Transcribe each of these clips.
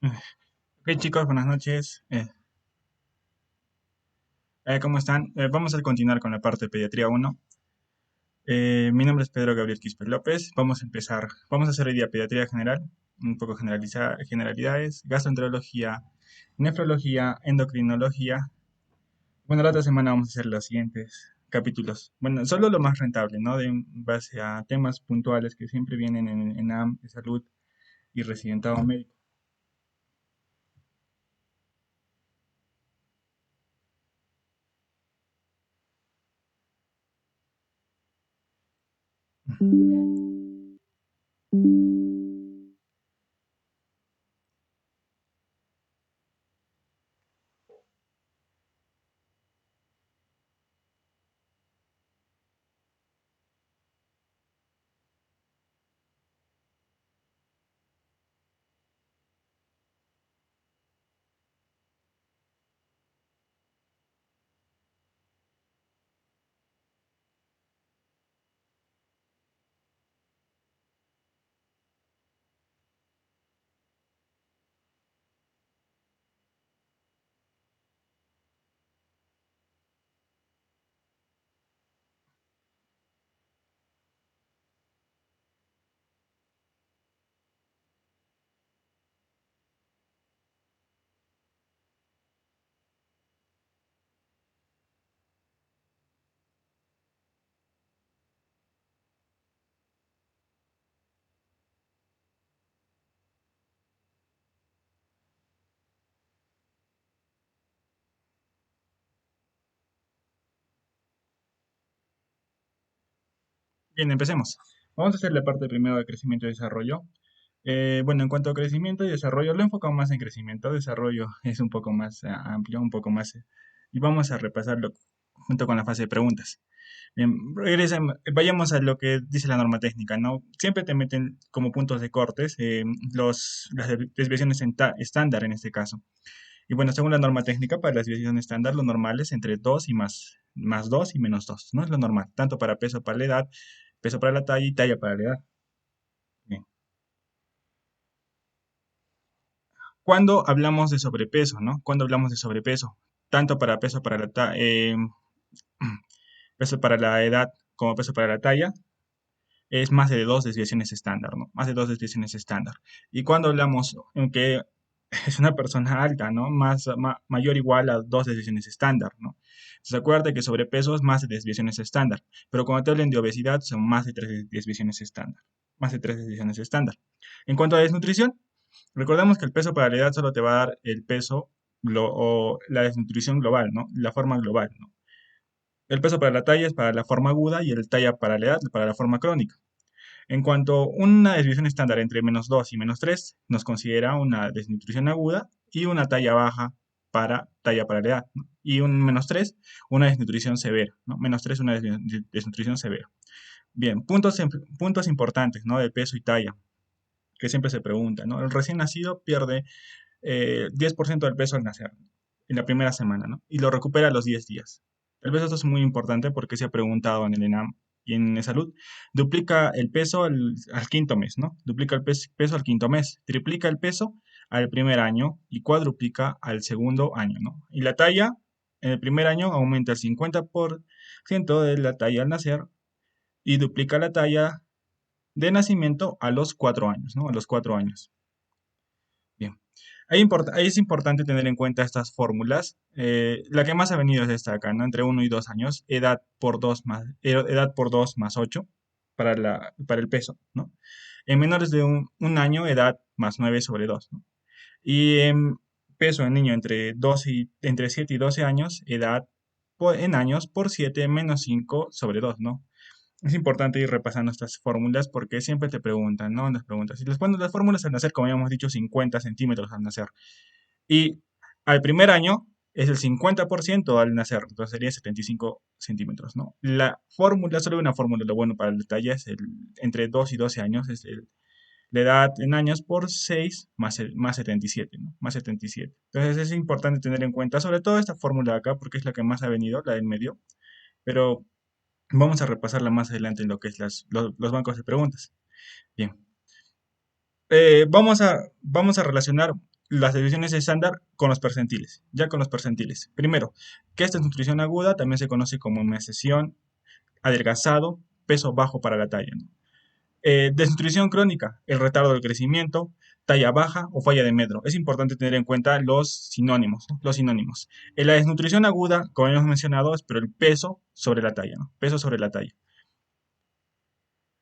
Ok chicos, buenas noches. ¿Cómo están? Vamos a continuar con la parte de pediatría 1. Mi nombre es Pedro Gabriel Quispe López. Vamos a empezar. Vamos a hacer hoy día pediatría general, un poco generalidades, gastroenterología, nefrología, endocrinología. Bueno, la otra semana vamos a hacer los siguientes capítulos. Bueno, solo lo más rentable, ¿no? De en base a temas puntuales que siempre vienen en AM de salud y residentado médico. Bien, empecemos. Vamos a hacer la parte primero de crecimiento y desarrollo. Bueno, en cuanto a crecimiento y desarrollo, lo enfocamos más en crecimiento. Desarrollo es un poco más amplio, un poco más. Y vamos a repasarlo junto con la fase de preguntas. Bien, vayamos a lo que dice la norma técnica, ¿no? Siempre te meten como puntos de cortes las desviaciones estándar en este caso. Y bueno, según la norma técnica, para las desviaciones estándar, lo normal es entre 2 y más 2 y menos 2, ¿no? Es lo normal, tanto para peso para la edad, peso para la talla y talla para la edad. Bien. Cuando hablamos de sobrepeso, ¿no? Cuando hablamos de sobrepeso, tanto para peso para peso para la edad como peso para la talla, es más de dos desviaciones estándar, ¿no? Más de dos desviaciones estándar. Y cuando hablamos en que es una persona alta, ¿no? Mayor o igual a dos desviaciones estándar, ¿no? Entonces acuérdate que sobrepeso es más de desviaciones estándar, pero cuando te hablen de obesidad son más de tres desviaciones estándar, más de tres desviaciones estándar. En cuanto a desnutrición, recordemos que el peso para la edad solo te va a dar el peso o la desnutrición global, ¿no? La forma global, ¿no? El peso para la talla es para la forma aguda y el talla para la edad para la forma crónica. En cuanto a una desviación estándar entre menos 2 y menos 3, nos considera una desnutrición aguda y una talla baja para talla para la edad, ¿no? Y un menos 3, una desnutrición severa, ¿no? Menos 3, una desnutrición severa. Bien, puntos importantes, ¿no? De peso y talla, que siempre se pregunta, ¿no? El recién nacido pierde 10% del peso al nacer, en la primera semana, ¿no? Y lo recupera a los 10 días. El peso esto es muy importante porque se ha preguntado en el ENAM y en salud. Duplica el peso al quinto mes, ¿no? Duplica el peso al quinto mes. Triplica el peso al primer año y cuadruplica al segundo año, ¿no? Y la talla en el primer año aumenta el 50% de la talla al nacer y duplica la talla de nacimiento a los 4 años, ¿no? A los 4 años. Bien. Ahí es importante tener en cuenta estas fórmulas. La que más ha venido es esta acá, ¿no? Entre 1 y 2 años, edad por 2 más 8 para el peso, ¿no? En menores de un año, edad más 9 sobre 2, ¿no? Y en peso en niño entre 7 y 12 años, edad en años por 7 menos 5 sobre 2, ¿no? Es importante ir repasando estas fórmulas porque siempre te preguntan, ¿no? Las preguntas. Y las fórmulas al nacer, como habíamos dicho, 50 centímetros al nacer. Y al primer año es el 50% al nacer, entonces sería 75 centímetros, ¿no? La fórmula, solo hay una fórmula, lo bueno para el detalle es entre 2 y 12 años, la edad en años por 6 más 77, ¿no? Más 77. Entonces es importante tener en cuenta, sobre todo esta fórmula de acá, porque es la que más ha venido, la del medio, pero vamos a repasarla más adelante en lo que es los bancos de preguntas. Bien. Vamos a relacionar. las desviaciones estándar con los percentiles, ya con los percentiles. Primero, que esta desnutrición aguda también se conoce como emaciación, adelgazado, peso bajo para la talla, ¿no? Desnutrición crónica, el retardo del crecimiento, talla baja o falla de medro. Es importante tener en cuenta los sinónimos, ¿no? Los sinónimos. En la desnutrición aguda, como hemos mencionado, es pero el peso sobre la talla, ¿no? Peso sobre la talla.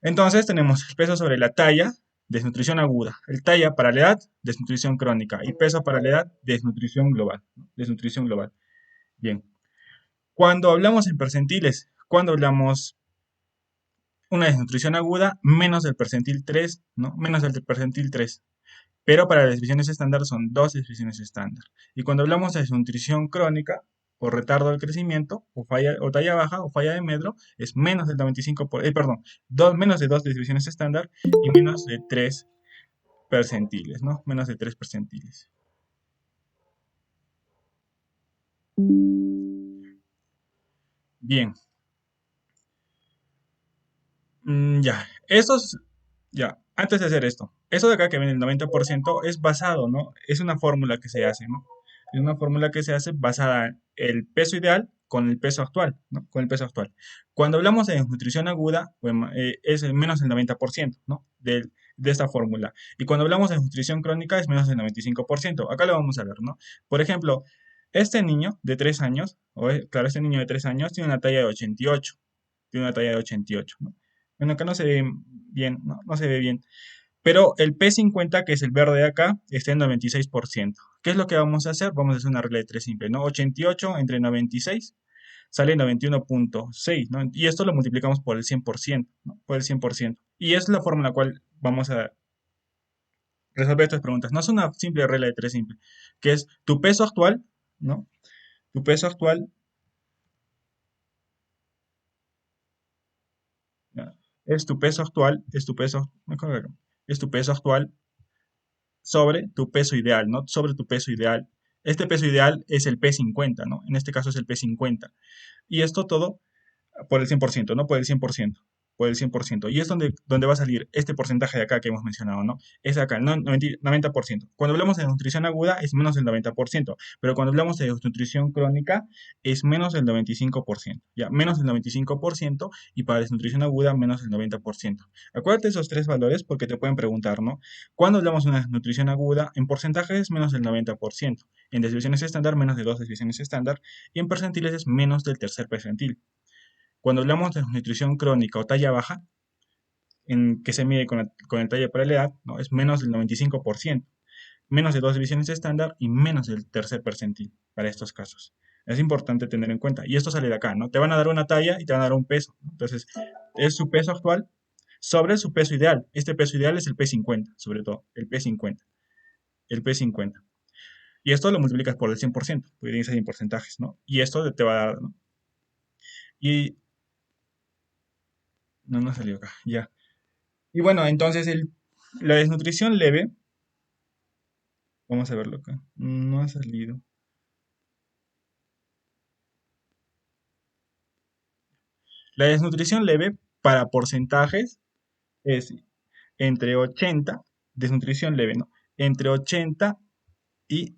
Entonces tenemos el peso sobre la talla, desnutrición aguda, el talla para la edad, desnutrición crónica y peso para la edad, desnutrición global, ¿no? Desnutrición global. Bien. Cuando hablamos en percentiles, cuando hablamos una desnutrición aguda, menos del percentil 3, ¿no? Menos del percentil 3. Pero para las desviaciones estándar son dos desviaciones estándar. Y cuando hablamos de desnutrición crónica, o retardo del crecimiento, o falla, o talla baja, o falla de medro, es menos del 95 perdón, menos de dos desviaciones estándar y menos de 3 percentiles, ¿no? Menos de 3 percentiles. Bien. Ya. Ya. Antes de hacer esto, eso de acá que viene el 90% es basado, ¿no? Es una fórmula que se hace, ¿no? Es una fórmula que se hace basada en el peso ideal con el peso actual, ¿no? Con el peso actual. Cuando hablamos de nutrición aguda, bueno, es menos del 90%, ¿no? De esta fórmula. Y cuando hablamos de nutrición crónica es menos del 95%. Acá lo vamos a ver, ¿no? Por ejemplo, este niño de 3 años, claro, este niño de 3 años tiene una talla de 88. Tiene una talla de 88, ¿no? Bueno, acá no se ve bien, ¿no? No se ve bien. Pero el P50, que es el verde de acá, está en 96%. ¿Qué es lo que vamos a hacer? Vamos a hacer una regla de 3 simple, ¿no? 88 entre 96 sale 91.6, ¿no? Y esto lo multiplicamos por el 100%, ¿no? Por el 100%. Y es la forma en la cual vamos a resolver estas preguntas. No es una simple regla de 3 simple, que es tu peso actual, ¿no? Tu peso actual, ¿ya? Es tu peso actual, es tu peso actual sobre tu peso ideal, ¿no? Sobre tu peso ideal. Este peso ideal es el P50, ¿no? En este caso es el P50. Y esto todo por el 100%, ¿no? Por el 100%. Por el 100%. Y es donde va a salir este porcentaje de acá que hemos mencionado, ¿no? Es acá, ¿no? 90%. Cuando hablamos de nutrición aguda es menos del 90%, pero cuando hablamos de nutrición crónica es menos del 95%, ¿ya? Menos del 95% y para desnutrición aguda menos del 90%. Acuérdate esos tres valores porque te pueden preguntar, ¿no? Cuando hablamos de una desnutrición aguda, en porcentajes es menos del 90%, en desviaciones estándar menos de dos desviaciones estándar y en percentiles es menos del tercer percentil. Cuando hablamos de nutrición crónica o talla baja, que se mide con el talla para la edad, ¿no? Es menos del 95%, menos de dos divisiones estándar y menos del tercer percentil para estos casos. Es importante tener en cuenta. Y esto sale de acá, ¿no? Te van a dar una talla y te van a dar un peso, ¿no? Entonces, es su peso actual sobre su peso ideal. Este peso ideal es el P50, sobre todo, el P50. El P50. Y esto lo multiplicas por el 100%, porque tienes ahí en porcentajes, ¿no? Y esto te va a dar, ¿no? Y no salió acá, ya. Y bueno, entonces la desnutrición leve, vamos a verlo acá, no ha salido. La desnutrición leve para porcentajes es entre 80, desnutrición leve, ¿no? Entre 80 y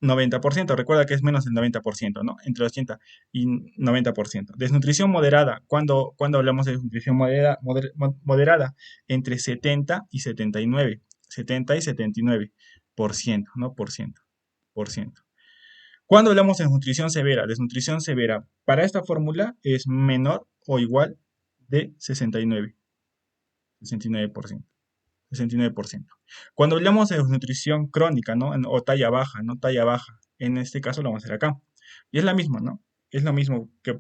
90%. Recuerda que es menos del 90%, ¿no? Entre 80 y 90%. Desnutrición moderada, cuando hablamos de desnutrición moderada, entre 70 y 79. 70 y 79%, ¿no? Por ciento. Cuando hablamos de desnutrición severa, para esta fórmula es menor o igual de 69, 69%. 69%. Cuando hablamos de desnutrición crónica, ¿no? O talla baja, ¿no? Talla baja. En este caso lo vamos a hacer acá. Y es la misma, ¿no? Es lo mismo que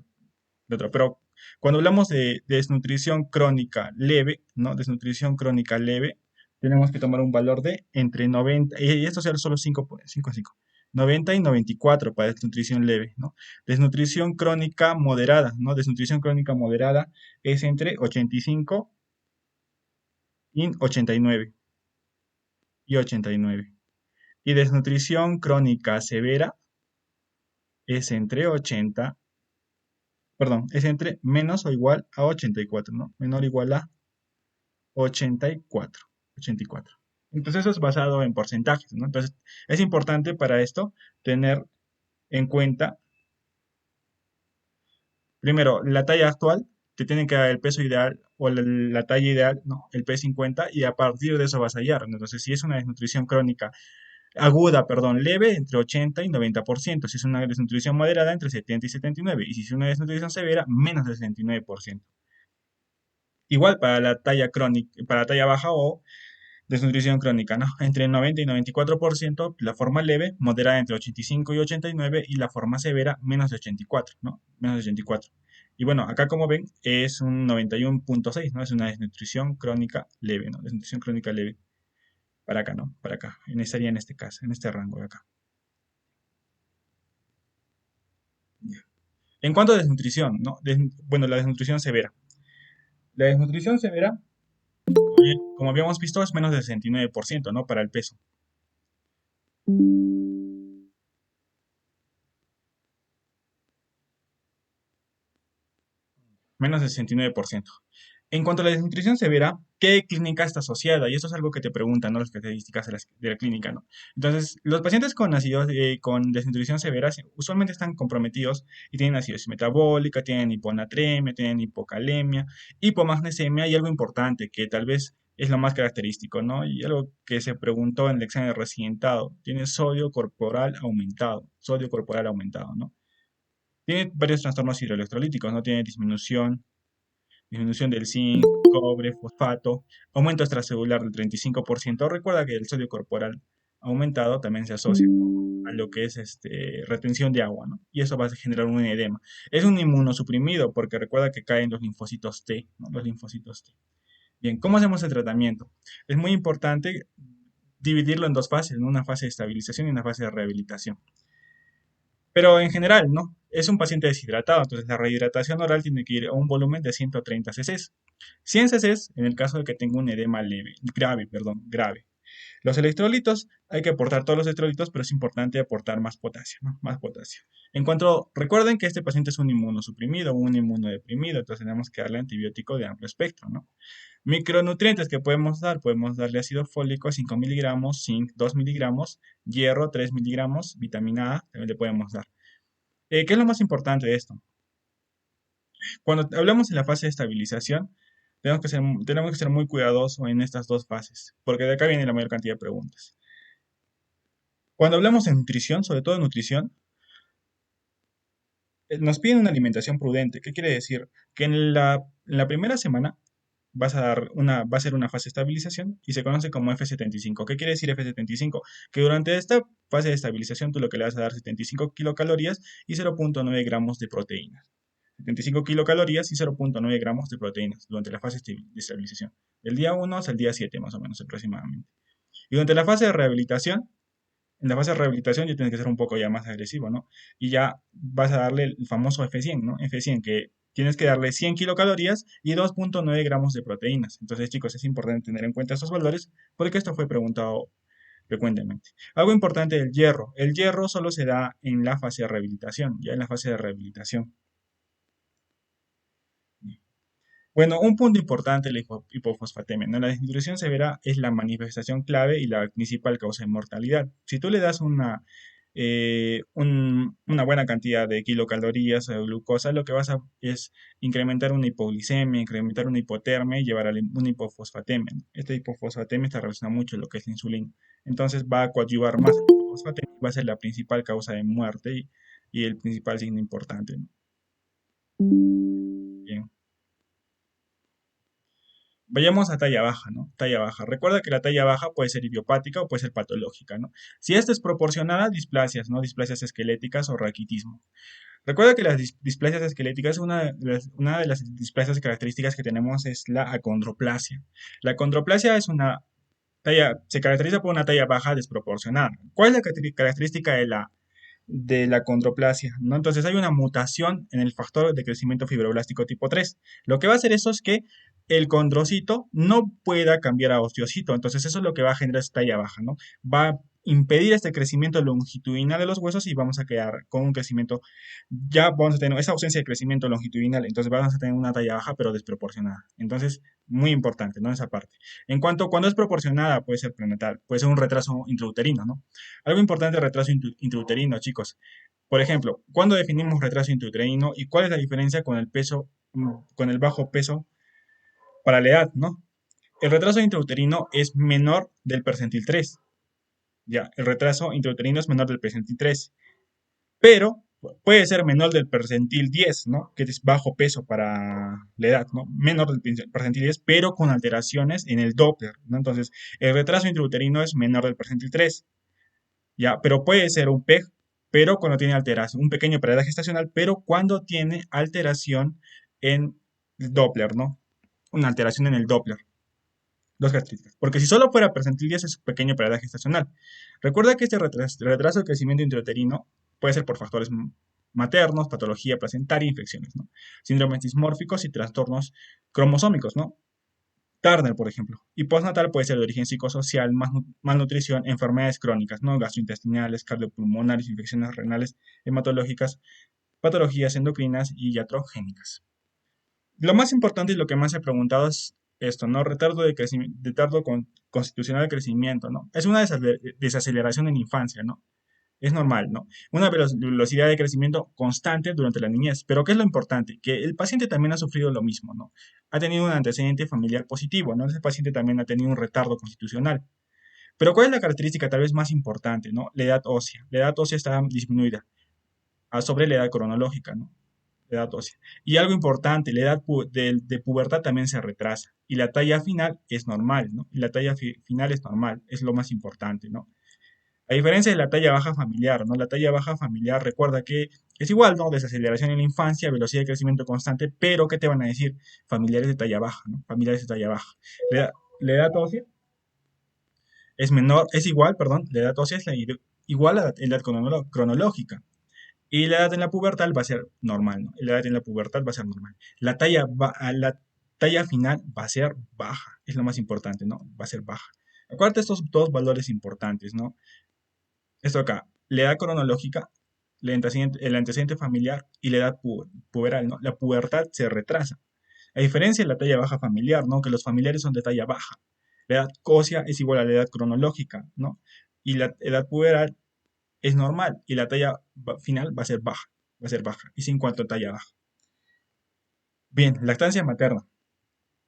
de otro. Pero cuando hablamos de desnutrición crónica leve, ¿no? Desnutrición crónica leve, tenemos que tomar un valor de entre 90, y esto será solo 5, 5, 90 y 94 para desnutrición leve, ¿no? Desnutrición crónica moderada, ¿no? Desnutrición crónica moderada es entre 85 y 89 y 89. Y desnutrición crónica severa es entre 80, perdón, es entre menos o igual a 84, ¿no? Menor o igual a 84, 84. Entonces eso es basado en porcentajes, ¿no? Entonces es importante para esto tener en cuenta, primero, la talla actual, te tienen que dar el peso ideal o la talla ideal, no, el P50 y a partir de eso vas a hallar, ¿no? Entonces si es una desnutrición crónica aguda, perdón, leve entre 80 y 90%, si es una desnutrición moderada entre 70 y 79, y si es una desnutrición severa, menos del 69%. Igual para la talla crónica, para la talla baja o desnutrición crónica, ¿no? Entre 90 y 94%, la forma leve, moderada entre 85 y 89 y la forma severa menos de 84, ¿no? Menos de 84. Y bueno, acá como ven es un 91.6, ¿no? Es una desnutrición crónica leve, ¿no? Desnutrición crónica leve. Para acá, ¿no? Para acá. Estaría en este caso, en este rango de acá. En cuanto a desnutrición, ¿no? Bueno, la desnutrición severa. La desnutrición severa, como habíamos visto, es menos del 69%, ¿no? Para el peso. Menos del 69%. En cuanto a la desnutrición severa, ¿qué clínica está asociada? Y esto es algo que te preguntan, ¿no? Las características de la clínica, ¿no? Entonces, los pacientes con ácidos, con desnutrición severa usualmente están comprometidos y tienen acidosis metabólica, tienen hiponatremia, tienen hipocalemia, hipomagnesemia y algo importante que tal vez es lo más característico, ¿no? Y algo que se preguntó en el examen de residentado, tiene sodio corporal aumentado, ¿no? Tiene varios trastornos hidroelectrolíticos, ¿no? Tiene disminución del zinc, cobre, fosfato, aumento extracelular del 35%. Recuerda que el sodio corporal aumentado también se asocia, ¿no? A lo que es retención de agua, ¿no? Y eso va a generar un edema. Es un inmunosuprimido porque recuerda que caen los linfocitos T, ¿no? Los linfocitos T. Bien, ¿cómo hacemos el tratamiento? Es muy importante dividirlo en dos fases, ¿no? Una fase de estabilización y una fase de rehabilitación. Pero en general, ¿no? Es un paciente deshidratado, entonces la rehidratación oral tiene que ir a un volumen de 130 cc. 100 cc en el caso de que tenga un edema leve, grave, perdón, grave. Los electrolitos, hay que aportar todos los electrolitos, pero es importante aportar más potasio, ¿no? Más potasio. Recuerden que este paciente es un inmunosuprimido, un inmunodeprimido, entonces tenemos que darle antibiótico de amplio espectro, ¿no? Micronutrientes que podemos darle ácido fólico 5 miligramos, zinc 2 miligramos, hierro 3 miligramos, vitamina A también le podemos dar. ¿Qué es lo más importante de esto? Cuando hablamos en la fase de estabilización, tenemos que ser muy cuidadosos en estas dos fases, porque de acá viene la mayor cantidad de preguntas. Cuando hablamos de nutrición, sobre todo de nutrición, nos piden una alimentación prudente. ¿Qué quiere decir? Que en la primera semana va a ser una fase de estabilización y se conoce como F75. ¿Qué quiere decir F75? Que durante esta fase de estabilización tú lo que le vas a dar 75 kilocalorías y 0.9 gramos de proteínas. 75 kilocalorías y 0.9 gramos de proteínas durante la fase de estabilización. Del día 1 hasta el día 7 más o menos aproximadamente. Y durante la fase de rehabilitación, en la fase de rehabilitación ya tienes que ser un poco ya más agresivo, ¿no? Y ya vas a darle el famoso F100, ¿no? F100, que tienes que darle 100 kilocalorías y 2.9 gramos de proteínas. Entonces, chicos, es importante tener en cuenta estos valores porque esto fue preguntado frecuentemente. Algo importante del hierro. El hierro solo se da en la fase de rehabilitación, ya en la fase de rehabilitación. Bueno, un punto importante de la hipofosfatemia, ¿no? La desnutrición severa es la manifestación clave y la principal causa de mortalidad. Si tú le das una buena cantidad de kilocalorías o de glucosa, lo que vas a es incrementar una hipoglicemia, incrementar una hipotermia y llevar a una hipofosfatemia, ¿no? Esta hipofosfatemia está relacionada mucho con lo que es la insulina. Entonces va a coadyuvar más la hipofosfatemia, va a ser la principal causa de muerte y el principal signo importante, ¿no? Bien. Vayamos a talla baja, ¿no? Talla baja. Recuerda que la talla baja puede ser idiopática o puede ser patológica, ¿no? Si esta es proporcionada, displasias, ¿no? Displasias esqueléticas o raquitismo. Recuerda que las displasias esqueléticas, una de las displasias características que tenemos es la acondroplasia. La acondroplasia es una se caracteriza por una talla baja desproporcionada. ¿Cuál es la característica de la condroplasia, ¿no? Entonces hay una mutación en el factor de crecimiento fibroblástico tipo 3. Lo que va a hacer eso es que el condrocito no pueda cambiar a osteocito. Entonces eso es lo que va a generar esta talla baja, ¿no? Va a impedir este crecimiento longitudinal de los huesos y vamos a quedar con un crecimiento, ya vamos a tener esa ausencia de crecimiento longitudinal, entonces vamos a tener una talla baja pero desproporcionada. Entonces, muy importante, ¿no? Esa parte. En cuanto cuando es proporcionada, puede ser prenatal, puede ser un retraso intrauterino, ¿no? Algo importante del retraso intrauterino, chicos. Por ejemplo, ¿cuándo definimos retraso intrauterino y cuál es la diferencia con el peso, con el bajo peso para la edad, ¿no? El retraso intrauterino es menor del percentil 3. Ya, el retraso intrauterino es menor del percentil 3, pero puede ser menor del percentil 10, ¿no? Que es bajo peso para la edad, ¿no? Menor del percentil 10, pero con alteraciones en el Doppler, ¿no? Entonces, el retraso intrauterino es menor del percentil 3, ya, pero puede ser un PEG, pero cuando tiene alteración, un pequeño para edad gestacional, pero cuando tiene alteración en el Doppler, ¿no? Una alteración en el Doppler. Dos gastritis. Porque si solo fuera percentil 10 es pequeño para edad gestacional. Recuerda que este retraso de crecimiento intrauterino puede ser por factores maternos, patología placentaria, infecciones, ¿no? Síndromes dismórficos y trastornos cromosómicos, ¿no? Turner, por ejemplo. Y postnatal puede ser de origen psicosocial, malnutrición, enfermedades crónicas, ¿no? Gastrointestinales, cardiopulmonares, infecciones renales, hematológicas, patologías endocrinas y iatrogénicas. Lo más importante y lo que más he preguntado es esto, ¿no? Retardo de crecimiento, retardo constitucional de crecimiento, ¿no? Es una desaceleración en la infancia, ¿no? Es normal, ¿no? Una velocidad de crecimiento constante durante la niñez. Pero ¿qué es lo importante? Que el paciente también ha sufrido lo mismo, ¿no? Ha tenido un antecedente familiar positivo, ¿no? Ese paciente también ha tenido un retardo constitucional. Pero ¿cuál es la característica tal vez más importante, ¿no? La edad ósea. La edad ósea está disminuida sobre la edad cronológica, ¿no? La edad ósea. Y algo importante, la edad de pubertad también se retrasa. Y la talla final es normal, ¿no? Y la talla final es normal, es lo más importante, ¿no? A diferencia de la talla baja familiar, ¿no? La talla baja familiar recuerda que es igual, ¿no? Desaceleración en la infancia, velocidad de crecimiento constante, pero ¿qué te van a decir? Familiares de talla baja, ¿no? Familiares de talla baja. La edad ósea es menor, es igual, perdón, la edad ósea es igual a la edad cronológica. Y la edad en la pubertad va a ser normal, ¿no? La edad en la pubertad va a ser normal. La talla final va a ser baja, es lo más importante, ¿no? Va a ser baja. Acuérdate estos dos valores importantes, ¿no? Esto acá, la edad cronológica, el antecedente familiar y la edad puberal, ¿no? La pubertad se retrasa. A diferencia de la talla baja familiar, ¿no? Que los familiares son de talla baja. La edad ósea es igual a la edad cronológica, ¿no? Y la edad puberal es normal y la talla final va a ser baja, va a ser baja. Y sin cuanto a talla baja. Bien, lactancia materna.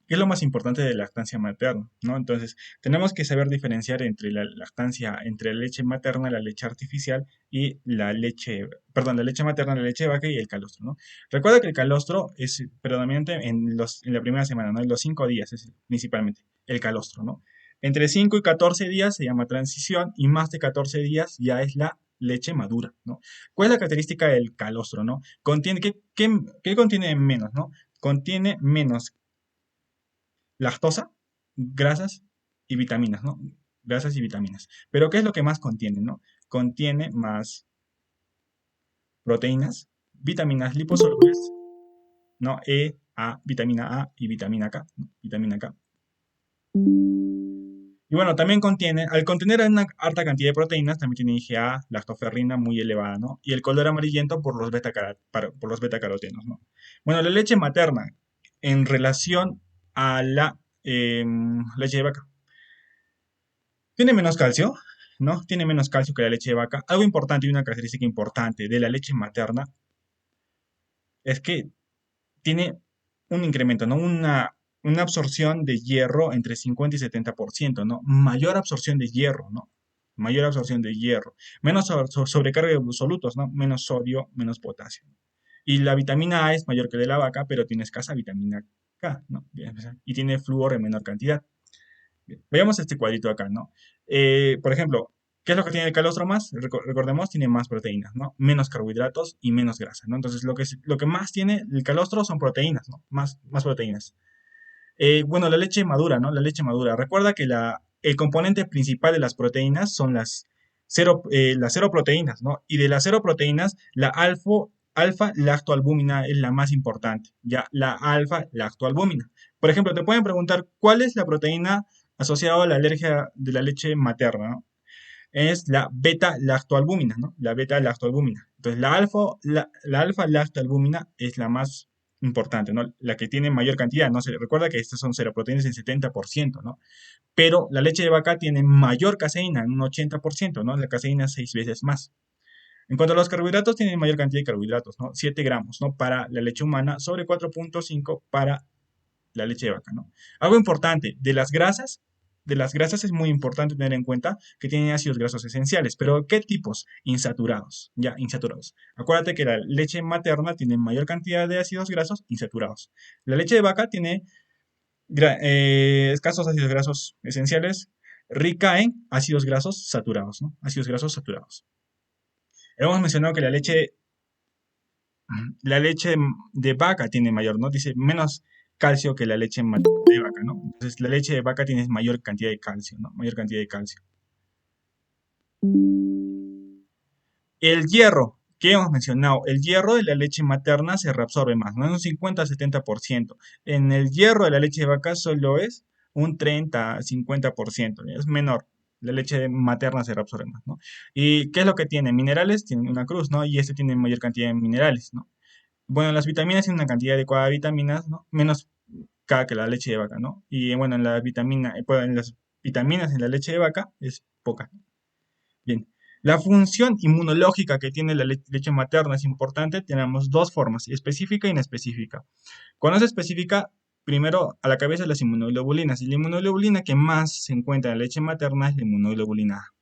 ¿Qué es lo más importante de la lactancia materna? ¿No? Entonces, tenemos que saber diferenciar entre la lactancia, entre la leche materna, la leche artificial y la leche, perdón, la leche materna, la leche de vaca y el calostro, ¿no? Recuerda que el calostro es predominante en la primera semana, ¿no? En los 5 días es principalmente el calostro, ¿no? Entre 5 y 14 días se llama transición y más de 14 días ya es la leche madura, ¿no? ¿Cuál es la característica del calostro, ¿no? ¿Qué contiene menos, ¿no? Contiene menos lactosa, grasas y vitaminas, ¿no? Grasas y vitaminas. Pero ¿qué es lo que más contiene, no? Contiene más proteínas, vitaminas liposolubles, ¿no? Vitamina A y vitamina K, ¿no? Vitamina K. Y bueno, también contiene, al contener una alta cantidad de proteínas, también tiene IgA, lactoferrina muy elevada, ¿no? Y el color amarillento por los betacarotenos, ¿no? Bueno, la leche materna en relación a la leche de vaca. Tiene menos calcio, ¿no? Tiene menos calcio que la leche de vaca. Algo importante y una característica importante de la leche materna es que tiene un incremento, ¿no? Una absorción de hierro entre 50 y 70%, ¿no? Mayor absorción de hierro, ¿no? Mayor absorción de hierro. Menos sobrecarga de absolutos, ¿no? Menos sodio, menos potasio. Y la vitamina A es mayor que de la vaca, pero tiene escasa vitamina K, ¿no? Y tiene flúor en menor cantidad. Bien, veamos este cuadrito acá, ¿no? Por ejemplo, ¿qué es lo que tiene el calostro más? Recordemos, tiene más proteínas, ¿no? Menos carbohidratos y menos grasa, ¿no? Entonces, lo que más tiene el calostro son proteínas, ¿no? Más proteínas. Bueno, la leche madura, ¿no? La leche madura. Recuerda que el componente principal de las proteínas son las cero proteínas, ¿no? Y de las cero proteínas, la alfa lactoalbúmina es la más importante, ya, la alfa lactoalbúmina. Por ejemplo, te pueden preguntar cuál es la proteína asociada a la alergia de la leche materna, ¿no? es la beta-lactoalbúmina, ¿no? La beta-lactoalbúmina. Entonces, la alfa-lactoalbúmina es la más importante, ¿no? La que tiene mayor cantidad, ¿no? Se recuerda que estas son seroproteínas en 70%, ¿no? Pero la leche de vaca tiene mayor caseína, en un 80%, ¿no? La caseína 6 veces más. En cuanto a los carbohidratos, tienen mayor cantidad de carbohidratos, ¿no? 7 gramos, ¿no? Para la leche humana, sobre 4,5 para la leche de vaca, ¿no? Algo importante, de las grasas es muy importante tener en cuenta que tienen ácidos grasos esenciales, pero ¿qué tipos? Insaturados, ya, insaturados. Acuérdate que la leche materna tiene mayor cantidad de ácidos grasos insaturados. La leche de vaca tiene escasos ácidos grasos esenciales, rica en ácidos grasos saturados, ¿no? Ácidos grasos saturados. Hemos mencionado que la leche de vaca tiene mayor, ¿no? Dice menos calcio que la leche de vaca, ¿no? Entonces, la leche de vaca tiene mayor cantidad de calcio, ¿no? Mayor cantidad de calcio. El hierro, que hemos mencionado, el hierro de la leche materna se reabsorbe más, ¿no? En un 50-70%. En el hierro de la leche de vaca solo es un 30-50%, es menor. La leche materna se reabsorbe más, ¿no? ¿Y qué es lo que tiene? Minerales, tiene una cruz, ¿no? Y este tiene mayor cantidad de minerales, ¿no? Bueno, las vitaminas tienen una cantidad adecuada de vitaminas, ¿no? Menos cada que la leche de vaca, ¿no? Y bueno, en las vitaminas en la leche de vaca es poca. Bien. La función inmunológica que tiene la leche materna es importante. Tenemos dos formas, específica e inespecífica. Cuando es específica, primero a la cabeza las inmunoglobulinas. Y la inmunoglobulina que más se encuentra en la leche materna es la inmunoglobulina A.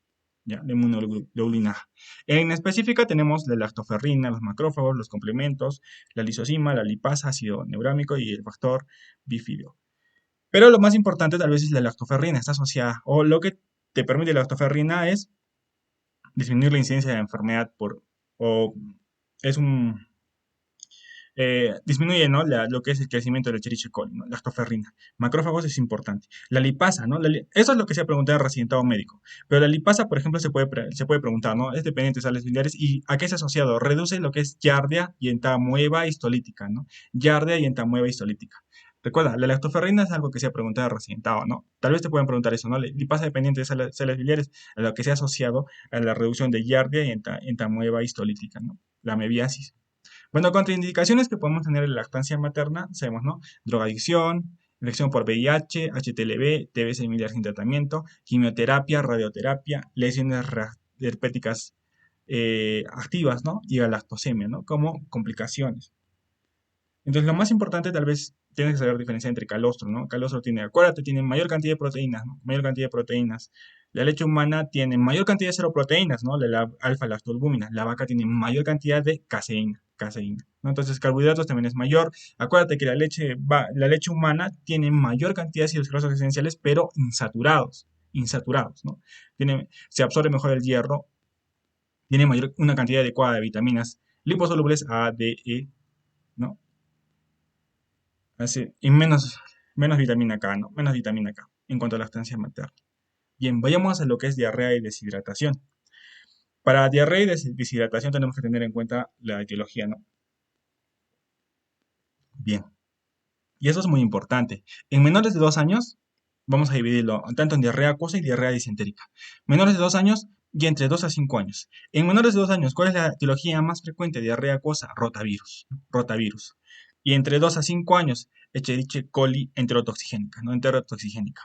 ¿Ya? La inmunoglobulina A. En específica tenemos la lactoferrina, los macrófagos, los complementos, la lisozima, la lipasa, ácido neurámico y el factor bífido. Pero lo más importante tal vez es la lactoferrina, está asociada, o lo que te permite la lactoferrina es disminuir la incidencia de la enfermedad o es un, disminuye, ¿no? Lo que es el crecimiento del Escherichia coli, ¿no? Lactoferrina. Macrófagos es importante. La lipasa, ¿no? Eso es lo que se ha preguntado en residentado médico. Pero la lipasa, por ejemplo, se puede preguntar, ¿no? Es dependiente de sales biliares y ¿a qué es asociado? Reduce lo que es giardia y entamueba histolítica, ¿no? Giardia y entamueba histolítica. Recuerda, la lactoferrina es algo que se ha preguntado en residentado, ¿no? Tal vez te pueden preguntar eso, ¿no? Lipasa dependiente de sales biliares, a lo que se ha asociado a la reducción de giardia y entamueba histolítica, ¿no? La mebiasis. Bueno, contraindicaciones que podemos tener en la lactancia materna, sabemos, ¿no? Drogadicción, infección por VIH, HTLV, TB similar sin tratamiento, quimioterapia, radioterapia, lesiones herpéticas activas, ¿no? Y galactosemia, ¿no? Como complicaciones. Entonces, lo más importante tal vez tienes que saber diferenciar entre calostro, ¿no? Calostro tiene, acuérdate, tiene mayor cantidad de proteínas, ¿no? Mayor cantidad de proteínas. La leche humana tiene mayor cantidad de seroproteínas, ¿no? La alfa-lactoalbúmina. La vaca tiene mayor cantidad de caseína, ¿no? Entonces, carbohidratos también es mayor. Acuérdate que la leche humana tiene mayor cantidad de ácidos grasos esenciales, pero insaturados, ¿no? Se absorbe mejor el hierro, tiene una cantidad adecuada de vitaminas liposolubles A, D, E, ¿no? Así, y menos vitamina K, ¿no? Menos vitamina K en cuanto a la lactancia materna. Bien, vayamos a lo que es diarrea y deshidratación. Para diarrea y deshidratación tenemos que tener en cuenta la etiología, ¿no? Bien, y eso es muy importante. En menores de 2 años, vamos a dividirlo tanto en diarrea acuosa y diarrea disentérica. Menores de 2 años y entre 2 a 5 años. En menores de 2 años, ¿cuál es la etiología más frecuente de diarrea acuosa? Rotavirus, ¿no? Rotavirus. Y entre 2 a 5 años, Escherichia coli enterotoxigénica, ¿no? Enterotoxigénica.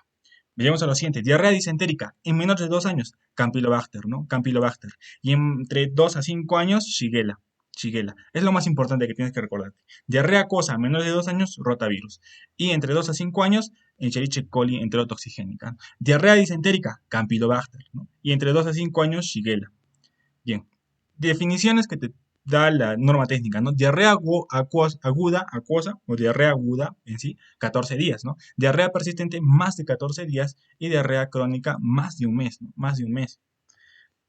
Veamos a lo siguiente, diarrea disentérica en menores de 2 años, Campylobacter, ¿no? Campylobacter. Y entre 2 a 5 años, Shigella. Shigella. Es lo más importante que tienes que recordarte. Diarrea acuosa, menores de 2 años, rotavirus. Y entre 2 a 5 años, Escherichia coli enterotoxigénica. Diarrea disentérica, Campylobacter, ¿no? Y entre 2 a 5 años, Shigella. Bien. Definiciones que te da la norma técnica, ¿no? Diarrea aguda, acuosa, o diarrea aguda en sí, 14 días, ¿no? Diarrea persistente, más de 14 días, y diarrea crónica, más de un mes, ¿no? Más de un mes.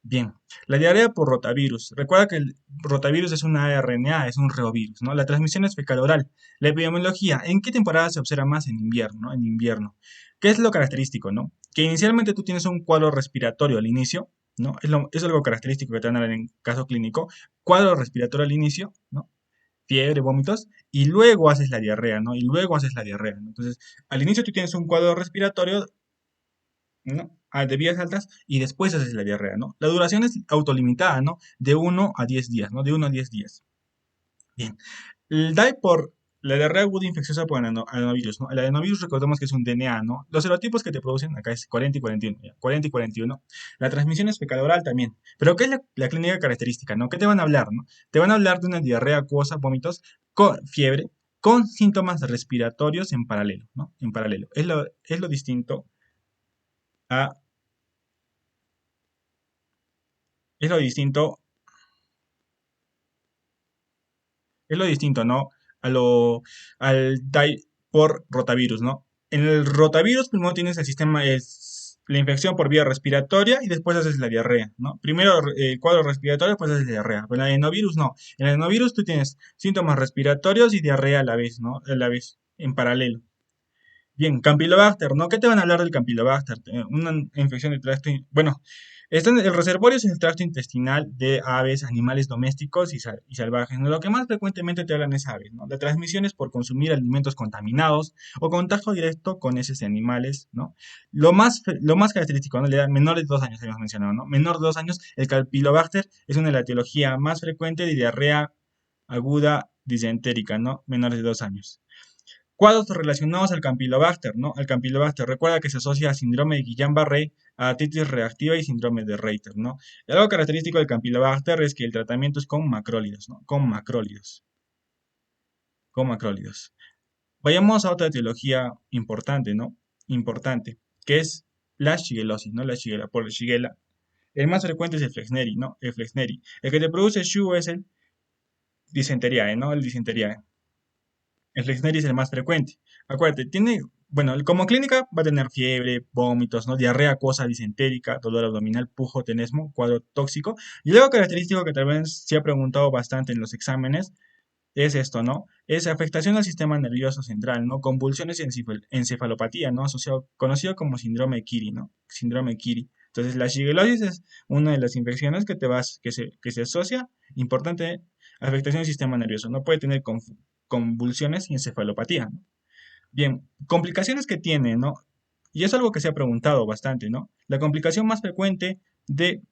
Bien, la diarrea por rotavirus. Recuerda que el rotavirus es una RNA, es un reovirus, ¿no? La transmisión es fecal oral. La epidemiología, ¿en qué temporada se observa más? En invierno, ¿no? En invierno. ¿Qué es lo característico, no? Que inicialmente tú tienes un cuadro respiratorio al inicio, ¿no? Es algo característico que te van a dar en caso clínico. Cuadro respiratorio al inicio, ¿no? Fiebre, vómitos, y luego haces la diarrea, ¿no? Y luego haces la diarrea, ¿no? Entonces, al inicio tú tienes un cuadro respiratorio, ¿no? de vías altas y después haces la diarrea, ¿no? La duración es autolimitada, ¿no? De 1 a 10 días, ¿no? De 1 a 10 días. Bien. El DAI por la diarrea aguda infecciosa por adenovirus, ¿no? El adenovirus recordemos que es un DNA, ¿no? Los serotipos que te producen acá es 40 y 41, ya, 40 y 41. La transmisión es fecal oral también. Pero ¿qué es la clínica característica, no? ¿Qué te van a hablar, no? Te van a hablar de una diarrea acuosa, vómitos, con fiebre, con síntomas respiratorios en paralelo, ¿no? En paralelo. Es lo distinto a, es lo distinto Es lo distinto, ¿no? A lo, al DAI por rotavirus, ¿no? En el rotavirus primero tienes el sistema, es la infección por vía respiratoria y después haces la diarrea, ¿no? Primero el cuadro respiratorio, después haces la diarrea. Pero en el adenovirus no. En el adenovirus tú tienes síntomas respiratorios y diarrea a la vez, ¿no? A la vez, en paralelo. Bien, Campylobacter, ¿no? ¿Qué te van a hablar del Campylobacter? Una infección de tracto, bueno, el reservorio es el tracto intestinal de aves, animales domésticos y salvajes, ¿no? Lo que más frecuentemente te hablan es aves, ¿no? La transmisión es por consumir alimentos contaminados o contacto directo con esos animales, ¿no? Lo más característico, ¿no? La edad menor de 2 años, habíamos mencionado, ¿no? Menor de 2 años, el Campylobacter es una de la etiología más frecuente de diarrea aguda disentérica, ¿no? Menores de 2 años. Cuadros relacionados al Campylobacter, ¿no? Al Campylobacter, recuerda que se asocia a síndrome de Guillain-Barré, a artritis reactiva y síndrome de Reiter, ¿no? Y algo característico del Campylobacter es que el tratamiento es con macrólidos, ¿no? Con macrólidos, con macrólidos. Vayamos a otra etiología importante, ¿no? Importante, que es la shigelosis, ¿no? La shigella, por la shigella. El más frecuente es el Flexneri, ¿no? El Flexneri. El que te produce Shu es el Disenteriae, ¿no? El Disenteriae. El Flexneri es el más frecuente. Acuérdate, bueno, como clínica va a tener fiebre, vómitos, ¿no? Diarrea acuosa disentérica, dolor abdominal, pujo, tenesmo, cuadro tóxico. Y luego característico que tal vez se ha preguntado bastante en los exámenes es esto, ¿no? Es afectación al sistema nervioso central, ¿no? Convulsiones y encefalopatía, ¿no? Conocido como síndrome de Kiri, ¿no? Síndrome de Kiri. Entonces, la shigellosis es una de las infecciones que se asocia, importante, afectación del sistema nervioso. No puede tener convulsiones y encefalopatía, ¿no? Bien, complicaciones que tiene, ¿no? Y es algo que se ha preguntado bastante, ¿no? La complicación más frecuente de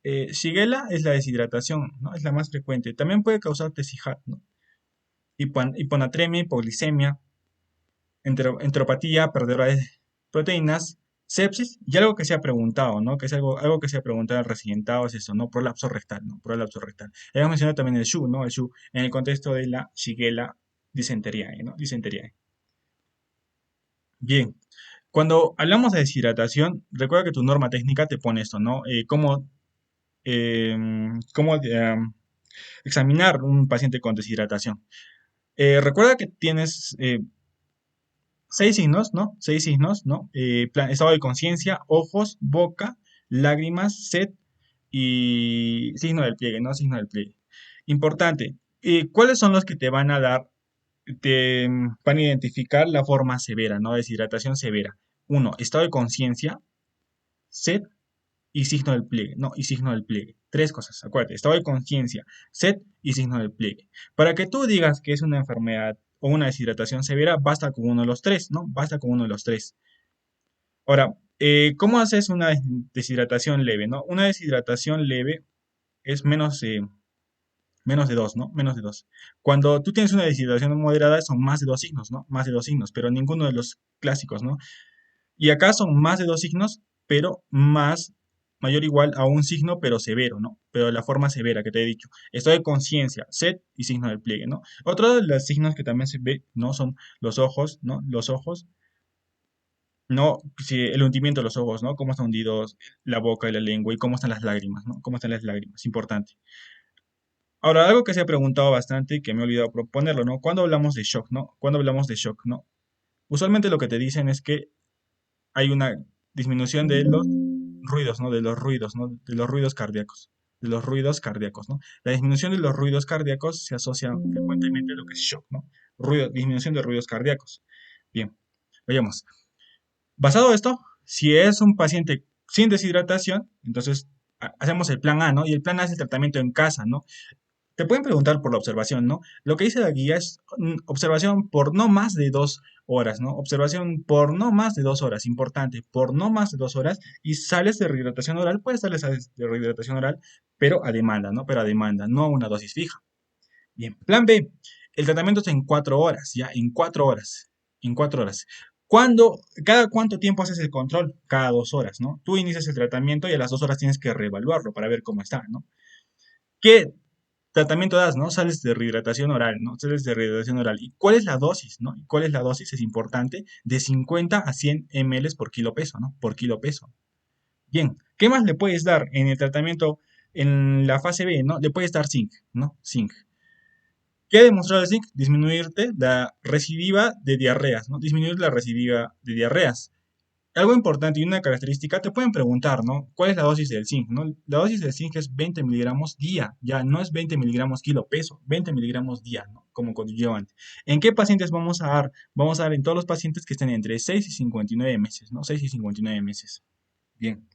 Shigella es la deshidratación, ¿no? Es la más frecuente. También puede causar TSIHAT, ¿no? Hiponatremia, hipoglicemia, entropatía, perdedora de proteínas, sepsis, y algo que se ha preguntado, ¿no? Que es algo que se ha preguntado al residentado, es eso, ¿no? Prolapso rectal, ¿no? Prolapso rectal. Hemos mencionado también el SHU, ¿no? El SHU en el contexto de la Shigella dysenteriae, ¿no? Dysenteriae. Bien, cuando hablamos de deshidratación, recuerda que tu norma técnica te pone esto, ¿no? Cómo examinar un paciente con deshidratación. Recuerda que tienes 6 signos, ¿no? 6 signos, ¿no? Estado de conciencia, ojos, boca, lágrimas, sed y signo del pliegue, ¿no? Signo del pliegue. Importante. ¿Cuáles son los que te van a dar, te van a identificar la forma severa, ¿no? Deshidratación severa? Uno, estado de conciencia, sed y signo del pliegue, ¿no? Y signo del pliegue. Tres cosas, acuérdate, estado de conciencia, sed y signo del pliegue. Para que tú digas que es una enfermedad o una deshidratación severa, basta con uno de los tres, ¿no? Basta con uno de los tres. Ahora, ¿cómo haces una deshidratación leve, no? Una deshidratación leve es menos de dos, ¿no? Menos de dos. Cuando tú tienes una deshidratación moderada son más de 2 signos, ¿no? Más de 2 signos, pero ninguno de los clásicos, ¿no? Y acá son más de 2 signos, pero mayor o igual a un signo, pero severo, ¿no? Pero de la forma severa que te he dicho. Esto de conciencia, sed y signo del pliegue, ¿no? Otro de los signos que también se ve, ¿no? Son los ojos, ¿no? Los ojos, ¿no? Si el hundimiento de los ojos, ¿no? Cómo están hundidos la boca y la lengua y cómo están las lágrimas, ¿no? Cómo están las lágrimas, importante. Ahora, algo que se ha preguntado bastante y que me he olvidado proponerlo, ¿no? ¿Cuándo hablamos de shock, ¿no? ¿Cuándo hablamos de shock, ¿no? Usualmente lo que te dicen es que hay una disminución de los ruidos, ¿no? De los ruidos, ¿no? De los ruidos cardíacos. De los ruidos cardíacos, ¿no? La disminución de los ruidos cardíacos se asocia frecuentemente a lo que es shock, ¿no? Disminución de ruidos cardíacos. Bien, veamos. Basado en esto, si es un paciente sin deshidratación, entonces hacemos el plan A, ¿no? Y el plan A es el tratamiento en casa, ¿no? Te pueden preguntar por la observación, ¿no? Lo que dice la guía es observación por no más de 2 horas, ¿no? Observación por no más de 2 horas, importante, por no más de 2 horas y sales de rehidratación oral, puedes sales de rehidratación oral, pero a demanda, ¿no? Pero a demanda, no a una dosis fija. Bien, plan B, el tratamiento es en 4 horas, ya, en 4 horas, en 4 horas. ¿Cada cuánto tiempo haces el control? Cada 2 horas, ¿no? Tú inicias el tratamiento y a las 2 horas tienes que reevaluarlo para ver cómo está, ¿no? ¿Qué tratamiento das, no? Sales de rehidratación oral, ¿no? Sales de rehidratación oral. ¿Y cuál es la dosis, no? ¿Y cuál es la dosis? Es importante, de 50 a 100 ml por kilo peso, ¿no? Por kilo peso. Bien, ¿qué más le puedes dar en el tratamiento en la fase B, ¿no? Le puedes dar zinc, ¿no? Zinc. ¿Qué ha demostrado el zinc? Disminuirte la recidiva de diarreas, ¿no? Disminuir la recidiva de diarreas. Algo importante y una característica, te pueden preguntar, ¿no? ¿Cuál es la dosis del zinc, no? La dosis del zinc es 20 miligramos día, ya no es 20 miligramos kilo peso, 20 miligramos día, ¿no? Como coadyuvante. ¿En qué pacientes vamos a dar? Vamos a dar en todos los pacientes que estén entre 6 y 59 meses, ¿no? 6 y 59 meses. Bien.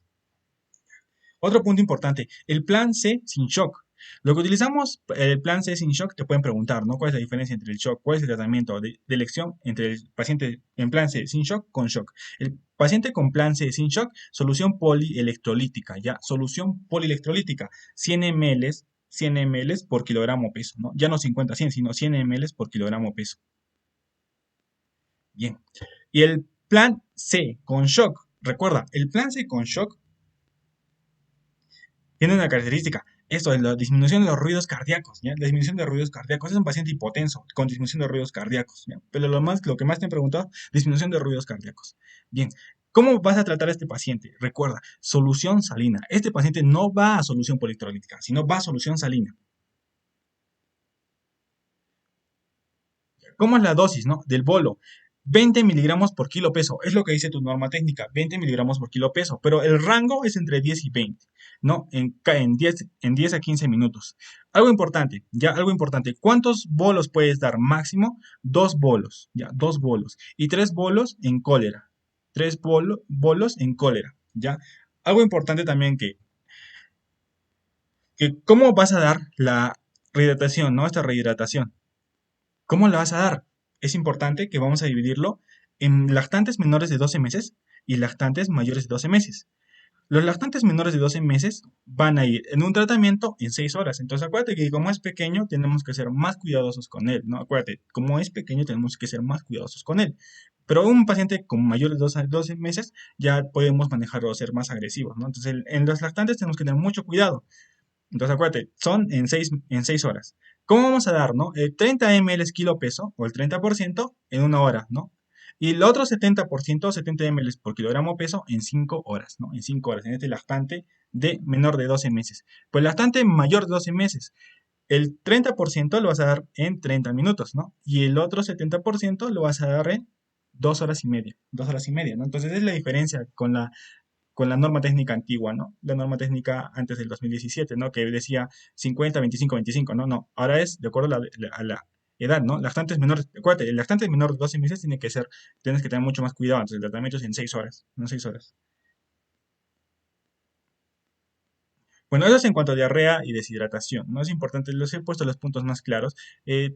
Otro punto importante, el plan C sin shock. Lo que utilizamos, el plan C sin shock, te pueden preguntar, ¿no? ¿Cuál es la diferencia entre el shock? ¿Cuál es el tratamiento de elección entre el paciente en plan C sin shock con shock? El paciente con plan C sin shock, solución polielectrolítica, ¿ya? Solución polielectrolítica, 100 ml, 100 ml por kilogramo peso, ¿no? Ya no 50, 100, sino 100 ml por kilogramo peso. Bien. Y el plan C con shock, recuerda, el plan C con shock tiene una característica. Esto es la disminución de los ruidos cardíacos, ¿ya? La disminución de ruidos cardíacos. Es un paciente hipotenso con disminución de ruidos cardíacos, ¿ya? Pero lo que más te han preguntado, disminución de ruidos cardíacos. Bien, ¿cómo vas a tratar a este paciente? Recuerda, solución salina. Este paciente no va a solución polielectrolítica, sino va a solución salina. ¿Cómo es la dosis, no? Del bolo. 20 miligramos por kilo peso, es lo que dice tu norma técnica, 20 miligramos por kilo peso, pero el rango es entre 10 y 20, ¿no? En 10 a 15 minutos. Algo importante, ya, algo importante, ¿cuántos bolos puedes dar? Máximo 2 bolos, ya, 2 bolos, y 3 bolos en cólera, bolos en cólera, ya. Algo importante también que ¿cómo vas a dar la rehidratación, no? Esta rehidratación. ¿Cómo la vas a dar? Es importante que vamos a dividirlo en lactantes menores de 12 meses y lactantes mayores de 12 meses. Los lactantes menores de 12 meses van a ir en un tratamiento en 6 horas. Entonces acuérdate que como es pequeño tenemos que ser más cuidadosos con él, ¿no? Acuérdate, como es pequeño tenemos que ser más cuidadosos con él. Pero un paciente con mayores de 12 meses ya podemos manejarlo o ser más agresivos, ¿no? Entonces en los lactantes tenemos que tener mucho cuidado. Entonces acuérdate, son en seis horas. ¿Cómo vamos a dar, no? 30 ml kilo peso, o el 30% en 1 hora, ¿no? Y el otro 70%, 70 ml por kilogramo peso en 5 horas, ¿no? En 5 horas, en este lactante de menor de 12 meses. Pues lactante mayor de 12 meses, el 30% lo vas a dar en 30 minutos, ¿no? Y el otro 70% lo vas a dar en 2 horas y media, 2 horas y media, ¿no? Entonces es la diferencia con la norma técnica antigua, ¿no? La norma técnica antes del 2017, ¿no? Que decía 50, 25, 25, ¿no? No, ahora es de acuerdo a la edad, ¿no? Lactantes menores, acuérdate, el lactante menor de 12 meses tienes que tener mucho más cuidado, entonces el tratamiento es en 6 horas, no 6 horas. Bueno, eso es en cuanto a diarrea y deshidratación, ¿no? Es importante, los he puesto los puntos más claros.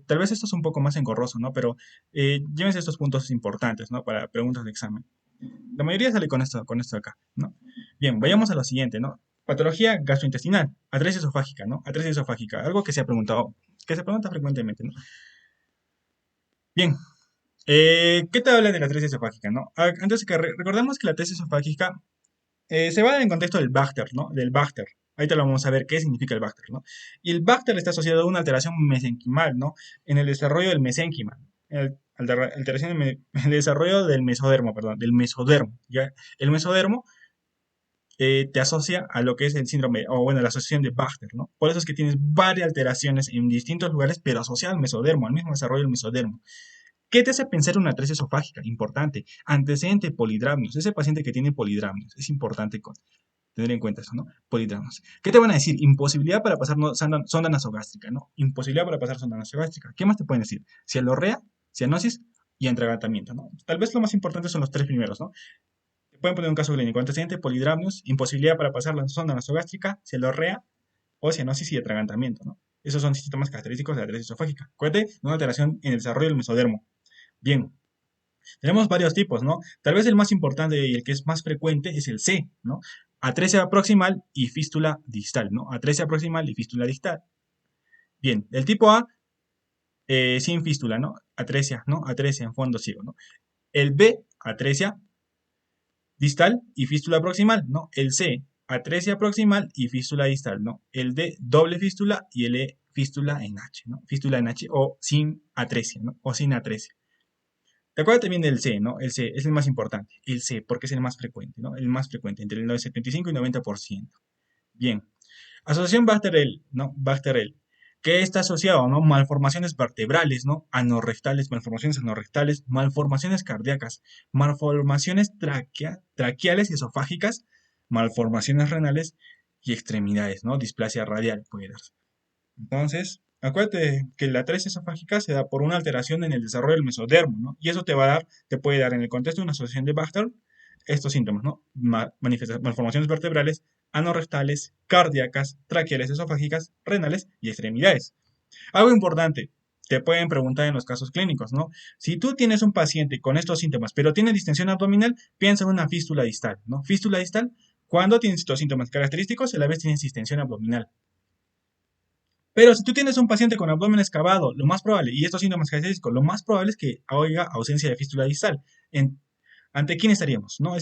Tal vez esto es un poco más engorroso, ¿no? Pero llévense estos puntos importantes, ¿no? Para preguntas de examen. La mayoría sale con esto acá, ¿no? Bien, vayamos a lo siguiente, ¿no? Patología gastrointestinal, atresia esofágica, ¿no? Atresia esofágica, algo que se ha preguntado, que se pregunta frecuentemente, ¿no? Bien, ¿qué te habla de la atresia esofágica, no? Antes que recordemos que la atresia esofágica se va en el contexto del Bacter, ¿no? Del Bacter. Ahorita lo vamos a ver qué significa el Bacter, ¿no? Y el Bacter está asociado a una alteración mesenquimal, ¿no? En el desarrollo del mesénquima. Alteración el desarrollo del mesodermo, perdón, del mesodermo, ¿ya? El mesodermo te asocia a lo que es el síndrome, o bueno, la asociación de Bacter, ¿no? Por eso es que tienes varias alteraciones en distintos lugares, pero asociadas al mesodermo, al mismo desarrollo del mesodermo. ¿Qué te hace pensar en una atresia esofágica? Importante. Antecedente polidramios. Ese paciente que tiene polidramios. Es importante tener en cuenta eso, ¿no? Polidramios. ¿Qué te van a decir? Imposibilidad para pasar sonda nasogástrica, ¿no? Imposibilidad para pasar sonda nasogástrica. ¿Qué más te pueden decir? Cialorrea, cianosis y atragantamiento, ¿no? Tal vez lo más importante son los tres primeros, ¿no? Te pueden poner un caso clínico. Antecedente polidramios, imposibilidad para pasar la sonda nasogástrica, cialorrea o cianosis y atragantamiento, ¿no? Esos son síntomas característicos de la atresia esofágica. Acuérdate, una alteración en el desarrollo del mesodermo. Bien, tenemos varios tipos, ¿no? Tal vez el más importante y el que es más frecuente es el C, ¿no? Atresia proximal y fístula distal, ¿no? Atresia proximal y fístula distal. Bien, el tipo A, sin fístula, ¿no? Atresia, ¿no? Atresia en fondo ciego, ¿no? El B, atresia distal y fístula proximal, ¿no? El C, atresia proximal y fístula distal, ¿no? El D, doble fístula y el E, fístula en H, ¿no? Fístula en H o sin atresia, ¿no? O sin atresia. Te acuerdas también del C, ¿no? El C es el más importante. El C, porque es el más frecuente, ¿no? El más frecuente, entre el 75 y 90%. Bien. Asociación Bacterel, ¿no? Bacterel. Que está asociado, ¿no? Malformaciones vertebrales, ¿no? Anorrectales, malformaciones anorrectales, malformaciones cardíacas, malformaciones traqueales y esofágicas, malformaciones renales y extremidades, ¿no? Displasia radial puede darse. Entonces, acuérdate que la atresia esofágica se da por una alteración en el desarrollo del mesodermo, ¿no? Y eso te puede dar en el contexto de una asociación de Bacter estos síntomas, ¿no? Malformaciones vertebrales, anorrectales, cardíacas, traqueales esofágicas, renales y extremidades. Algo importante, te pueden preguntar en los casos clínicos, ¿no? Si tú tienes un paciente con estos síntomas, pero tiene distensión abdominal, piensa en una fístula distal, ¿no? Fístula distal, cuando tienes estos síntomas característicos, a la vez tienes distensión abdominal. Pero si tú tienes un paciente con abdomen excavado, lo más probable, y estos síntomas característicos, lo más probable es que haya ausencia de fístula distal. ¿Ante quién estaríamos? ¿No?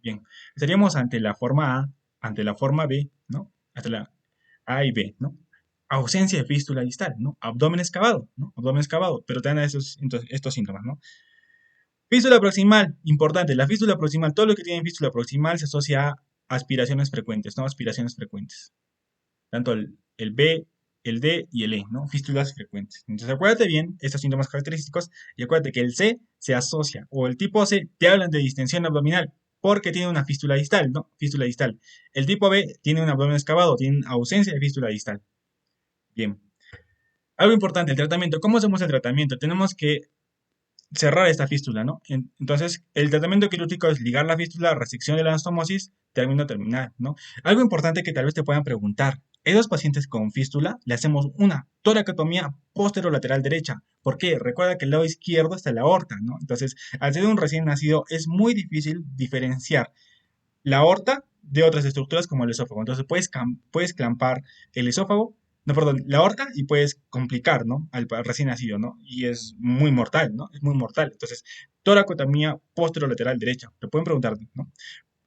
Bien, estaríamos ante la forma A, ante la forma B, ¿no? Ante la A y B, ¿no? Ausencia de fístula distal, ¿no? Abdomen excavado, ¿no? Abdomen excavado, pero te dan estos síntomas, ¿no? Fístula proximal, importante, la fístula proximal, todo lo que tiene fístula proximal se asocia a aspiraciones frecuentes, ¿no? Aspiraciones frecuentes. Tanto el B, el D y el E, ¿no? Fístulas frecuentes. Entonces acuérdate bien estos síntomas característicos y acuérdate que el C se asocia, o el tipo C te hablan de distensión abdominal porque tiene una fístula distal, ¿no? Fístula distal. El tipo B tiene un abdomen excavado, tiene ausencia de fístula distal. Bien. Algo importante, el tratamiento. ¿Cómo hacemos el tratamiento? Tenemos que cerrar esta fístula, ¿no? Entonces, el tratamiento quirúrgico es ligar la fístula, resección de la anastomosis, término terminal, ¿no? Algo importante que tal vez te puedan preguntar. Esos pacientes con fístula le hacemos una toracotomía posterolateral derecha. ¿Por qué? Recuerda que el lado izquierdo está la aorta, ¿no? Entonces, al ser un recién nacido, es muy difícil diferenciar la aorta de otras estructuras como el esófago. Entonces puedes clampar el esófago, no, perdón, la aorta y puedes complicar, ¿no? Al recién nacido, ¿no? Y es muy mortal, ¿no? Es muy mortal. Entonces, toracotomía posterolateral derecha. Te pueden preguntar, ¿no?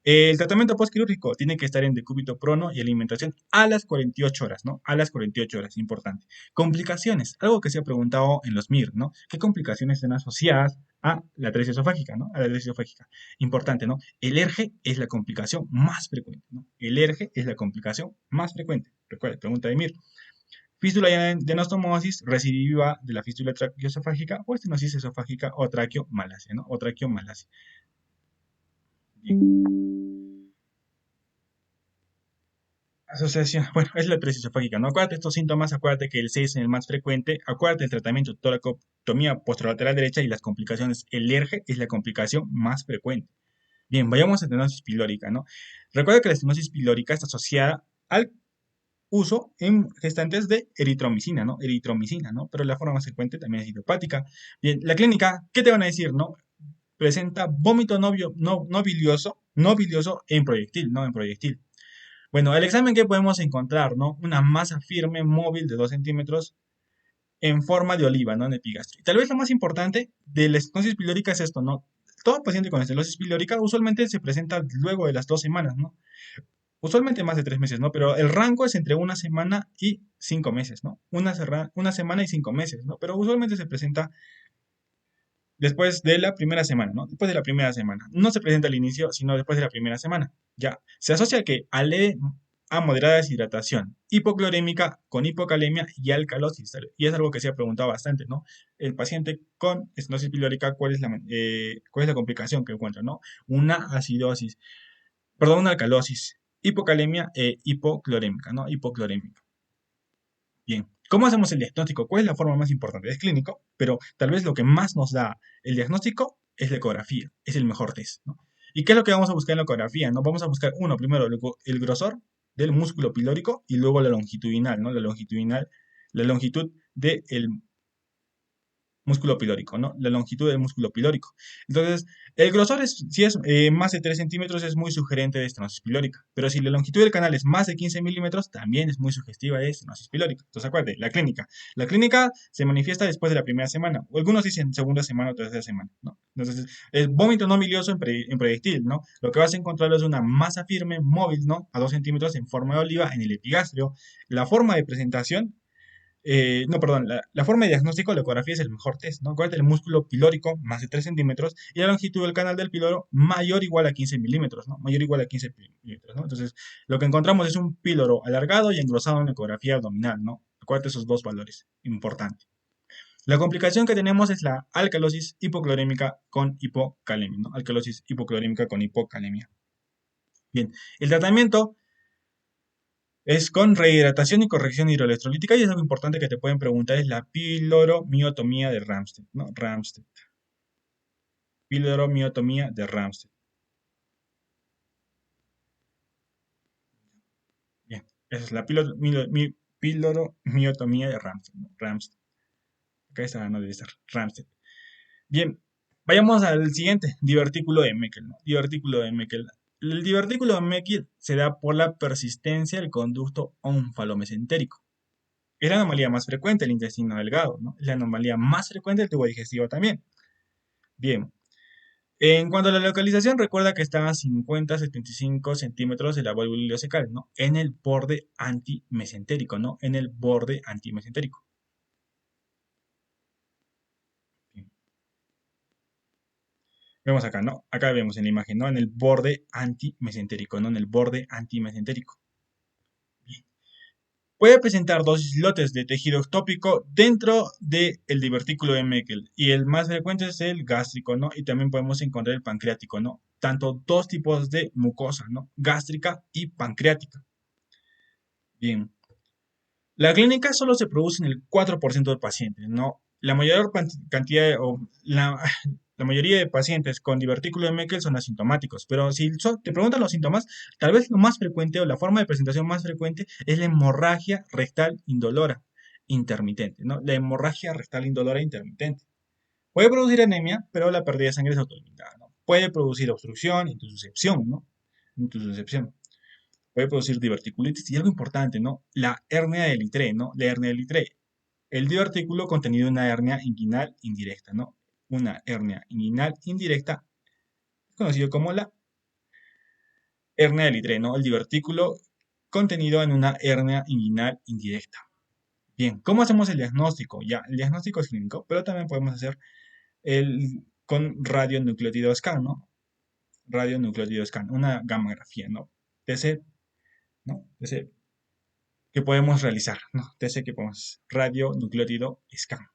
El tratamiento postquirúrgico tiene que estar en decúbito prono y alimentación a las 48 horas, ¿no? A las 48 horas, importante. Complicaciones, algo que se ha preguntado en los MIR, ¿no? ¿Qué complicaciones están asociadas a la atresia esofágica, ¿no? A la atresia esofágica. Importante, ¿no? El ERGE es la complicación más frecuente, ¿no? El ERGE es la complicación más frecuente. Recuerda, pregunta de MIR. Fístula de anastomosis recidiva de la fístula traqueoesofágica o estenosis esofágica o traqueomalacia, ¿no? O traqueomalacia. Bien. Asociación, bueno, es la atresia esofágica, ¿no? Acuérdate estos síntomas, acuérdate que el C es el más frecuente, acuérdate el tratamiento toracotomía posterolateral derecha y las complicaciones, el ERGE es la complicación más frecuente. Bien, vayamos a estenosis pilórica, ¿no? Recuerda que la estenosis pilórica está asociada al uso en gestantes de eritromicina, ¿no? Eritromicina, ¿no? Pero la forma más frecuente también es idiopática. Bien, la clínica, ¿qué te van a decir, no? Presenta vómito no bilioso en proyectil, ¿no? En proyectil. Bueno, el examen que podemos encontrar, ¿no? Una masa firme móvil de 2 centímetros en forma de oliva, ¿no? En epigastrio. Y tal vez lo más importante de la estenosis pilórica es esto, ¿no? Todo paciente con estenosis pilórica usualmente se presenta luego de las 2 semanas, ¿no? Usualmente más de 3 meses, ¿no? Pero el rango es entre una semana y 5 meses, ¿no? Una semana y 5 meses, ¿no? Pero usualmente se presenta después de la primera semana, ¿no? Después de la primera semana. No se presenta al inicio, sino después de la primera semana. Ya. Se asocia a moderada deshidratación, hipoclorémica con hipocalemia y alcalosis. Y es algo que se ha preguntado bastante, ¿no? El paciente con estenosis pilórica, cuál es la complicación que encuentra, ¿no? Una acidosis, perdón, una alcalosis, hipocalemia e hipoclorémica, ¿no? Hipoclorémica. Bien, ¿cómo hacemos el diagnóstico? ¿Cuál es la forma más importante? Es clínico, pero tal vez lo que más nos da el diagnóstico es la ecografía, es el mejor test, ¿no? ¿Y qué es lo que vamos a buscar en la ecografía? ¿No? Vamos a buscar, primero, el grosor, del músculo pilórico y luego la longitudinal, ¿no? La longitud del músculo pilórico, ¿no? La longitud del músculo pilórico. Entonces, el grosor, si es más de 3 centímetros, es muy sugerente de estenosis pilórica. Pero si la longitud del canal es más de 15 milímetros, también es muy sugestiva de estenosis pilórica. Entonces, acuérdate, la clínica. La clínica se manifiesta después de la primera semana, o algunos dicen segunda semana o tercera semana, ¿no? Entonces, el vómito no bilioso en proyectil, ¿no? Lo que vas a encontrar es una masa firme, móvil, ¿no? A 2 centímetros en forma de oliva en el epigastrio. La forma de presentación no, perdón, la forma de diagnóstico de la ecografía es el mejor test, ¿no? Acuérdate, el músculo pilórico más de 3 centímetros y la longitud del canal del píloro mayor o igual a 15 milímetros, ¿no? Mayor o igual a 15 milímetros, ¿no? Entonces, lo que encontramos es un píloro alargado y engrosado en la ecografía abdominal, ¿no? Acuérdate esos dos valores, importante. La complicación que tenemos es la alcalosis hipoclorémica con hipocalemia, ¿no? Alcalosis hipoclorémica con hipocalemia. Bien, el tratamiento es con rehidratación y corrección hidroelectrolítica y es algo importante que te pueden preguntar es la piloromiotomía de Ramsted, ¿no? Ramsted. Piloromiotomía de Ramsted. Bien, esa es la piloromiotomía de Ramsted, ¿no? Ramsted. Acá está, no debe estar. Ramsted. Bien, vayamos al siguiente, divertículo de Meckel, ¿no? Divertículo de Meckel. El divertículo de Meckel se da por la persistencia del conducto onfalomesentérico. Es la anomalía más frecuente del intestino delgado, ¿no? Es la anomalía más frecuente del tubo digestivo también. Bien. En cuanto a la localización, recuerda que está a 50-75 centímetros de la válvula ileocecal, ¿no? En el borde antimesentérico, ¿no? En el borde antimesentérico. Bien. Vemos acá, ¿no? Acá vemos en la imagen, ¿no? En el borde antimesentérico, ¿no? En el borde antimesentérico. Bien. Puede presentar dos islotes de tejido ectópico dentro del divertículo de Meckel y el más frecuente es el gástrico, ¿no? Y también podemos encontrar el pancreático, ¿no? Tanto dos tipos de mucosa, ¿no? Gástrica y pancreática. Bien. La clínica solo se produce en el 4% de pacientes, ¿no? La mayor cantidad la mayoría de pacientes con divertículo de Meckel son asintomáticos, pero si te preguntan los síntomas, tal vez lo más frecuente o la forma de presentación más frecuente es la hemorragia rectal indolora intermitente, ¿no? La hemorragia rectal indolora intermitente. Puede producir anemia, pero la pérdida de sangre es autolimitada, ¿no? Puede producir obstrucción, intususcepción, ¿no? Intususcepción. Puede producir diverticulitis y algo importante, ¿no? La hernia de Litré, ¿no? La hernia de Litré. El divertículo contenido en una hernia inguinal indirecta, ¿no? Una hernia inguinal indirecta, conocido como la hernia de Litré, ¿no? El divertículo contenido en una hernia inguinal indirecta. Bien, ¿cómo hacemos el diagnóstico? Ya, el diagnóstico es clínico, pero también podemos hacer con radionucleótido scan, ¿no? Radionucleótido scan, una gammagrafía, ¿no? TC, ¿no? TC que podemos realizar, ¿no? TC que podemos, radionucleótido scan.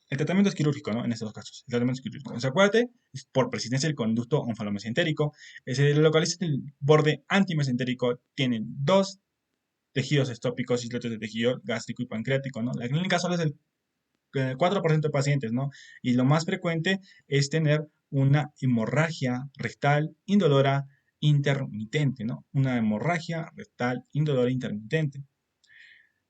El tratamiento es quirúrgico, ¿no? En estos dos casos. El tratamiento es quirúrgico. Entonces, acuérdate, es por persistencia del conducto onfalomesentérico. Se localiza en el borde antimesentérico. Tienen dos tejidos estópicos, islotes de tejido gástrico y pancreático, ¿no? La clínica solo es el 4% de pacientes, ¿no? Y lo más frecuente es tener una hemorragia rectal indolora intermitente, ¿no? Una hemorragia rectal indolora intermitente.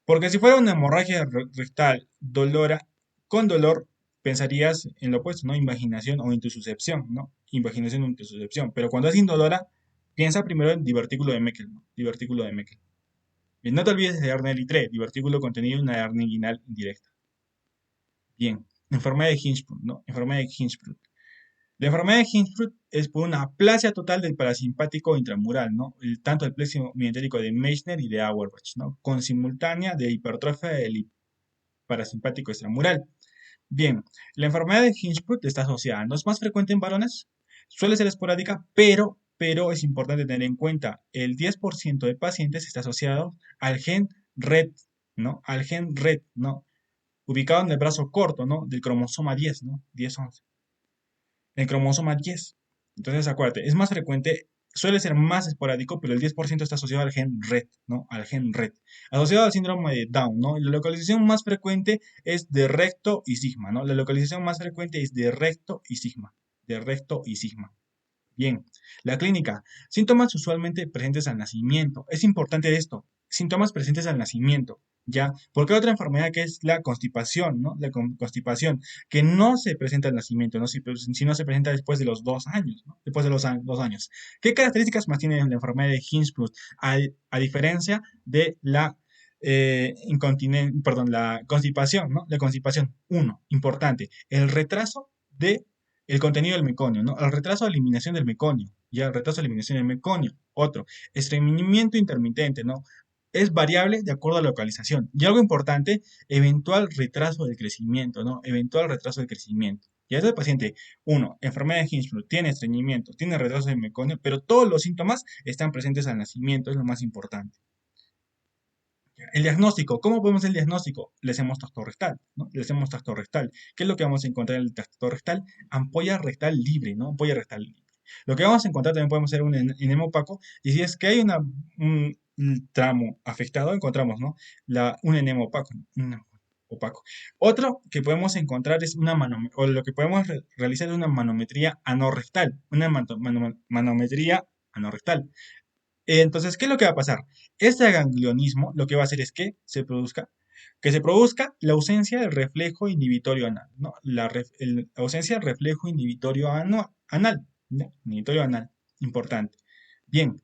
Porque si fuera una hemorragia rectal dolora, con dolor, pensarías en lo opuesto, ¿no? Invaginación o intususcepción, ¿no? Invaginación o intususcepción. Pero cuando es indolora, piensa primero en divertículo de Meckel, ¿no? Divertículo de Meckel. Bien, no te olvides de hernia de Litré, divertículo contenido en una hernia inguinal indirecta. Bien, enfermedad de Hirschsprung, ¿no? Enfermedad de Hirschsprung. La enfermedad de Hirschsprung es por una aplasia total del parasimpático intramural, ¿no? Tanto el plexo mientérico de Meissner y de Auerbach, ¿no? Con simultánea de hipertrofia del parasimpático extramural. Bien, la enfermedad de Hirschsprung está asociada, no es más frecuente en varones, suele ser esporádica, pero es importante tener en cuenta, el 10% de pacientes está asociado al gen RET, ¿no? Al gen RET, ¿no? Ubicado en el brazo corto, ¿no? Del cromosoma 10, ¿no? 10-11. El cromosoma 10. Entonces, acuérdate, es más frecuente, suele ser más esporádico, pero el 10% está asociado al gen RET, ¿no? Al gen RET. Asociado al síndrome de Down, ¿no? Y la localización más frecuente es de recto y sigma, ¿no? La localización más frecuente es de recto y sigma. De recto y sigma. Bien, la clínica. Síntomas usualmente presentes al nacimiento. Es importante esto. Síntomas presentes al nacimiento. ¿Ya? Porque hay otra enfermedad que es la constipación, ¿no? La constipación, que no se presenta al nacimiento, ¿no? Sino se presenta después de los 2 años, ¿no? Después de los 2 años. ¿Qué características más tiene la enfermedad de Hirschsprung? A diferencia de la perdón, la constipación, ¿no? La constipación. Uno, importante, el retraso de el contenido del meconio, ¿no? El retraso de eliminación del meconio, ya el retraso de eliminación del meconio. Otro, estreñimiento intermitente, ¿no? Es variable de acuerdo a la localización. Y algo importante, eventual retraso del crecimiento, ¿no? Eventual retraso del crecimiento. Ya es el paciente, uno, enfermedad de Hirschsprung, tiene estreñimiento, tiene retraso del meconio, pero todos los síntomas están presentes al nacimiento, es lo más importante. El diagnóstico, ¿cómo podemos hacer el diagnóstico? Le hacemos tacto rectal, ¿no? Le hacemos tacto rectal. ¿Qué es lo que vamos a encontrar en el tacto rectal? Ampolla rectal libre, ¿no? Ampolla rectal libre. Lo que vamos a encontrar también podemos hacer un enema opaco, y si es que hay un tramo afectado, encontramos, ¿no? Un enema opaco, ¿no? Opaco. Otro que podemos encontrar es o lo que podemos realizar es una manometría anorrectal, una manometría anorrectal. Entonces, ¿qué es lo que va a pasar? Este ganglionismo lo que va a hacer es que se produzca la ausencia del reflejo inhibitorio anal, ¿no? La ausencia del reflejo inhibitorio anal, ¿no? Inhibitorio anal, importante. Bien,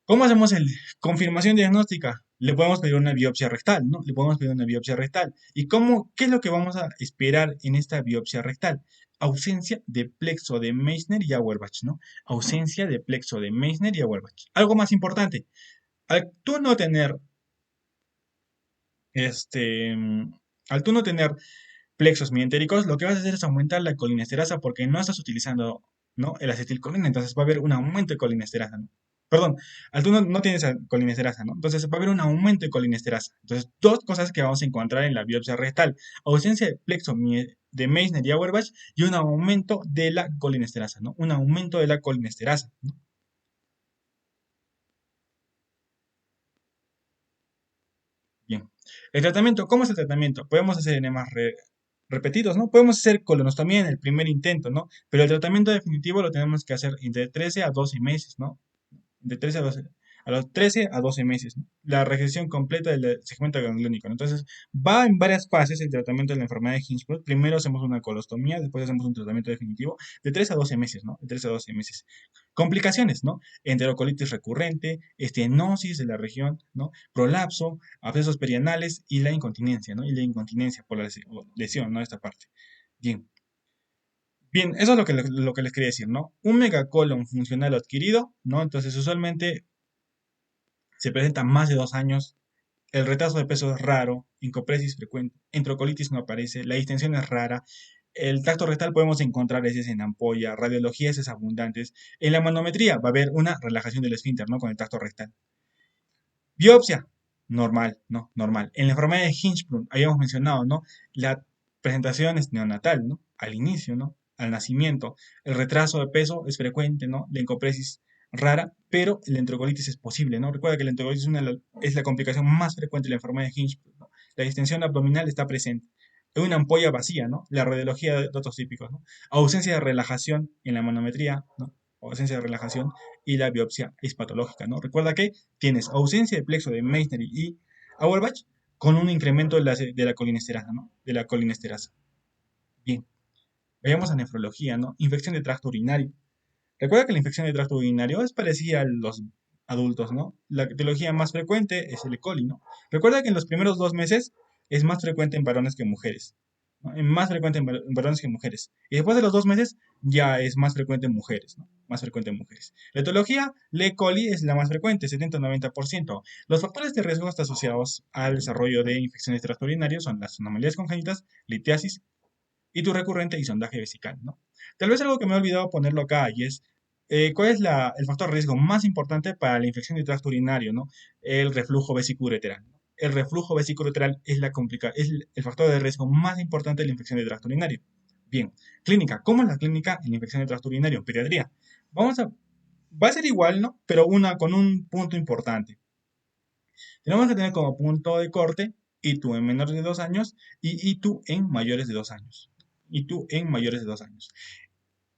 ¿cómo hacemos el confirmación diagnóstica? Le podemos pedir una biopsia rectal, ¿no? Le podemos pedir una biopsia rectal. ¿Y qué es lo que vamos a esperar en esta biopsia rectal? Ausencia de plexo de Meissner y Auerbach, ¿no? Ausencia de plexo de Meissner y Auerbach. Algo más importante, al tú no tener, este, al tú no tener plexos mientéricos, lo que vas a hacer es aumentar la colinesterasa porque no estás utilizando, ¿no? El acetilcolina, entonces va a haber un aumento de colinesterasa, ¿no? Perdón, al tú no tienes colinesterasa, ¿no? Entonces va a haber un aumento de colinesterasa. Entonces, dos cosas que vamos a encontrar en la biopsia rectal: ausencia de de Meissner y Auerbach y un aumento de la colinesterasa, ¿no? Un aumento de la colinesterasa, ¿no? Bien. El tratamiento, ¿cómo es el tratamiento? Podemos hacer enemas repetidos, ¿no? Podemos hacer colonostomía en el primer intento, ¿no? Pero el tratamiento definitivo lo tenemos que hacer entre 13 a 12 meses, ¿no? De 13 a 12, a los 13 a 12 meses, ¿no? La regresión completa del segmento gangliónico, ¿no? Entonces, va en varias fases el tratamiento de la enfermedad de Hirschsprung. Primero hacemos una colostomía, después hacemos un tratamiento definitivo de 3 a 12 meses, ¿no? De 3 a 12 meses. Complicaciones, ¿no? Enterocolitis recurrente, estenosis de la región, ¿no? Prolapso, abscesos perianales y la incontinencia, ¿no? Y la incontinencia por la lesión, ¿no? Esta parte. Bien. Bien, eso es lo que les quería decir, ¿no? Un megacolon funcional adquirido, ¿no? Entonces, usualmente se presenta más de 2 años, el retraso de peso es raro, incopresis frecuente, enterocolitis no aparece, la distensión es rara, el tacto rectal podemos encontrar heces en ampolla, radiología heces abundantes, en la manometría va a haber una relajación del esfínter, ¿no? Con el tacto rectal. Biopsia, normal, ¿no? Normal. En la enfermedad de Hirschsprung, habíamos mencionado, ¿no? La presentación es neonatal, ¿no? Al inicio, ¿no? Al nacimiento. El retraso de peso es frecuente, ¿no? La encopresis rara, pero la enterocolitis es posible, ¿no? Recuerda que la enterocolitis es la complicación más frecuente de la enfermedad de Hirschsprung, ¿no? La distensión abdominal está presente. Hay una ampolla vacía, ¿no? La radiología de datos típicos, ¿no? Ausencia de relajación en la manometría, ¿no? Ausencia de relajación y la biopsia es patológica, ¿no? Recuerda que tienes ausencia de plexo de Meissner y Auerbach con un incremento de la colinesterasa, ¿no? De la colinesterasa. Bien, vayamos a nefrología, ¿no? Infección de tracto urinario. Recuerda que la infección de tracto urinario es parecida a los adultos, ¿no? La etiología más frecuente es el E. coli, ¿no? Recuerda que en los primeros 2 meses es más frecuente en varones que en mujeres, ¿no? Es más frecuente en varones que en mujeres. Y después de los 2 meses ya es más frecuente en mujeres, ¿no? Más frecuente en mujeres. La etiología, la E. coli es la más frecuente, 70-90%. Los factores de riesgo asociados al desarrollo de infecciones de tracto urinario son las anomalías congénitas, litiasis, y tu recurrente y sondaje vesical, ¿no? Tal vez algo que me he olvidado ponerlo acá y es, ¿cuál es el factor de riesgo más importante para la infección de tracto urinario, ¿no? El reflujo vesicoureteral, ¿no? El reflujo vesicoureteral es el factor de riesgo más importante de la infección de tracto urinario. Bien, clínica. ¿Cómo es la clínica en la infección de tracto urinario? Pediatría. Vamos a, va a ser igual, ¿no? Pero con un punto importante. Tenemos que tener como punto de corte ITU en menores de 2 años y ITU en mayores de 2 años. ITU en mayores de 2 años.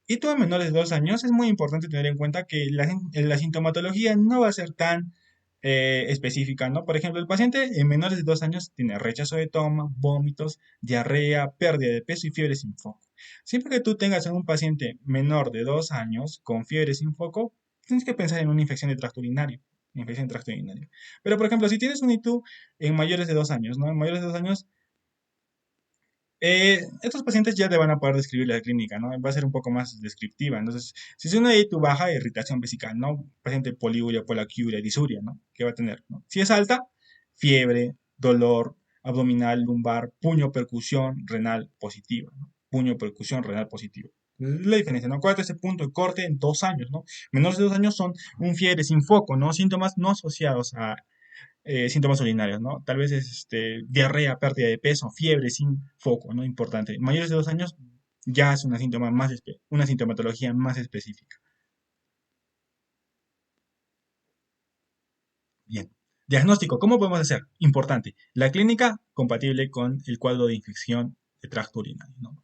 Y tú en menores de 2 años es muy importante tener en cuenta que la sintomatología no va a ser tan específica, ¿no? Por ejemplo, el paciente en menores de 2 años tiene rechazo de toma, vómitos, diarrea, pérdida de peso y fiebre sin foco. Siempre que tú tengas a un paciente menor de 2 años con fiebre sin foco, tienes que pensar en una infección de tracto urinario. Infección de tracto urinario. Pero, por ejemplo, si tienes un ITU en mayores de 2 años, ¿no? En mayores de 2 años, estos pacientes ya te van a poder describir la clínica, ¿no? Va a ser un poco más descriptiva. Entonces, si es una tu baja, irritación vesical, ¿no? Paciente poliuria, polaquiuria, disuria, ¿no? ¿Qué va a tener, ¿no? Si es alta, fiebre, dolor abdominal, lumbar, puño, percusión, renal positiva, ¿no? Puño, percusión, renal positiva. La diferencia, ¿no? Acuérdate ese punto de corte en 2 años, ¿no? Menores de 2 años son un fiebre sin foco, ¿no? Síntomas no asociados a síntomas urinarios, ¿no? Tal vez es diarrea, pérdida de peso, fiebre sin foco, ¿no? Importante. Mayores de 2 años ya es una sintomatología más específica. Bien. Diagnóstico, ¿cómo podemos hacer? Importante. La clínica compatible con el cuadro de infección de tracto urinario, ¿no?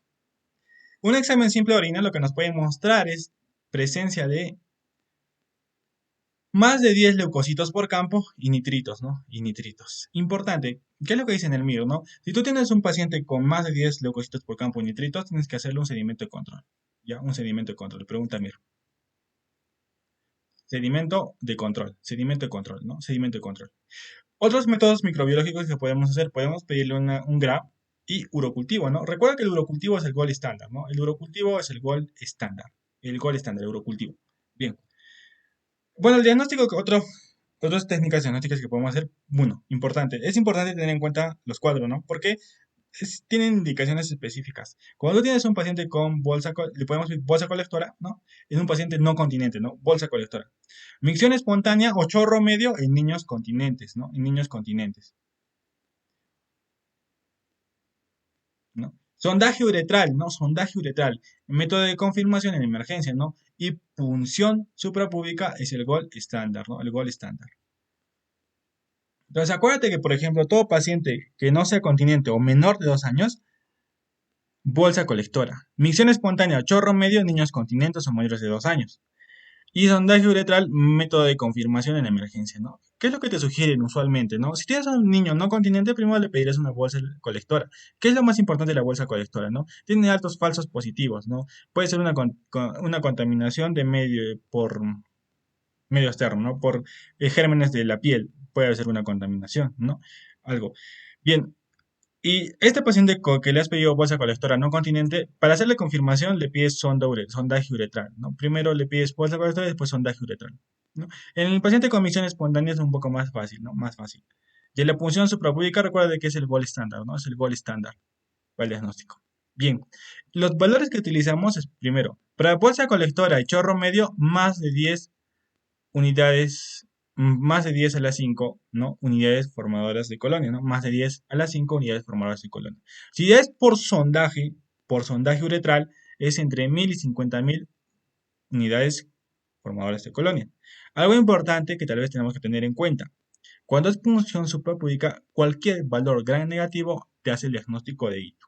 Un examen simple de orina lo que nos puede mostrar es presencia de más de 10 leucocitos por campo y nitritos, ¿no? Y nitritos. Importante, ¿qué es lo que dice en el MIR, no? Si tú tienes un paciente con más de 10 leucocitos por campo y nitritos, tienes que hacerle un sedimento de control. ¿Ya? Un sedimento de control. Pregunta MIR. Sedimento de control, ¿no? Sedimento de control. Otros métodos microbiológicos que podemos hacer, podemos pedirle un GRAP y urocultivo, ¿no? Recuerda que el urocultivo es el gol estándar, ¿no? El urocultivo es el gol estándar. El gol estándar, el urocultivo. Bien. Bueno, el diagnóstico, otras técnicas diagnósticas que podemos hacer, bueno, importante. Es importante tener en cuenta los cuadros, ¿no? Porque tienen indicaciones específicas. Cuando tú tienes un paciente con le podemos decir bolsa colectora, ¿no? Es un paciente no continente, ¿no? Bolsa colectora. Micción espontánea o chorro medio en niños continentes, ¿no? En niños continentes, ¿no? Sondaje uretral, ¿no? Sondaje uretral. Método de confirmación en emergencia, ¿no? Y punción suprapúbica es el gol estándar, ¿no? El gol estándar. Entonces, acuérdate que, por ejemplo, todo paciente que no sea continente o menor de 2 años, bolsa colectora. Micción espontánea o chorro medio en niños continentes o mayores de 2 años. Y sondaje uretral, método de confirmación en emergencia, ¿no? ¿Qué es lo que te sugieren usualmente, no? Si tienes a un niño no continente, primero le pedirás una bolsa colectora. ¿Qué es lo más importante de la bolsa colectora, no? Tiene altos falsos positivos, ¿no? Puede ser una contaminación de por medio externo, ¿no? Por gérmenes de la piel, puede ser una contaminación, ¿no? Algo. Bien, y este paciente que le has pedido bolsa colectora no continente, para hacerle confirmación le pides sondaje uretral, ¿no? Primero le pides bolsa colectora y después sondaje uretral, ¿no? En el paciente con micción espontánea es un poco más fácil, ¿no? Más fácil. Y en la punción suprapúbica recuerda que es el gol estándar, ¿no? Es el gol estándar para el diagnóstico. Bien, los valores que utilizamos es, primero, para bolsa colectora y chorro medio, más de 10 unidades, más de 10 a la 5, ¿no? Unidades formadoras de colonia, ¿no? Más de 10 a la 5 unidades formadoras de colonia. Si ya es por sondaje uretral, es entre 1000 y 50.000 unidades formadoras de colonia. Algo importante que tal vez tenemos que tener en cuenta. Cuando es punción suprapúdica, cualquier valor gran negativo te hace el diagnóstico de hito.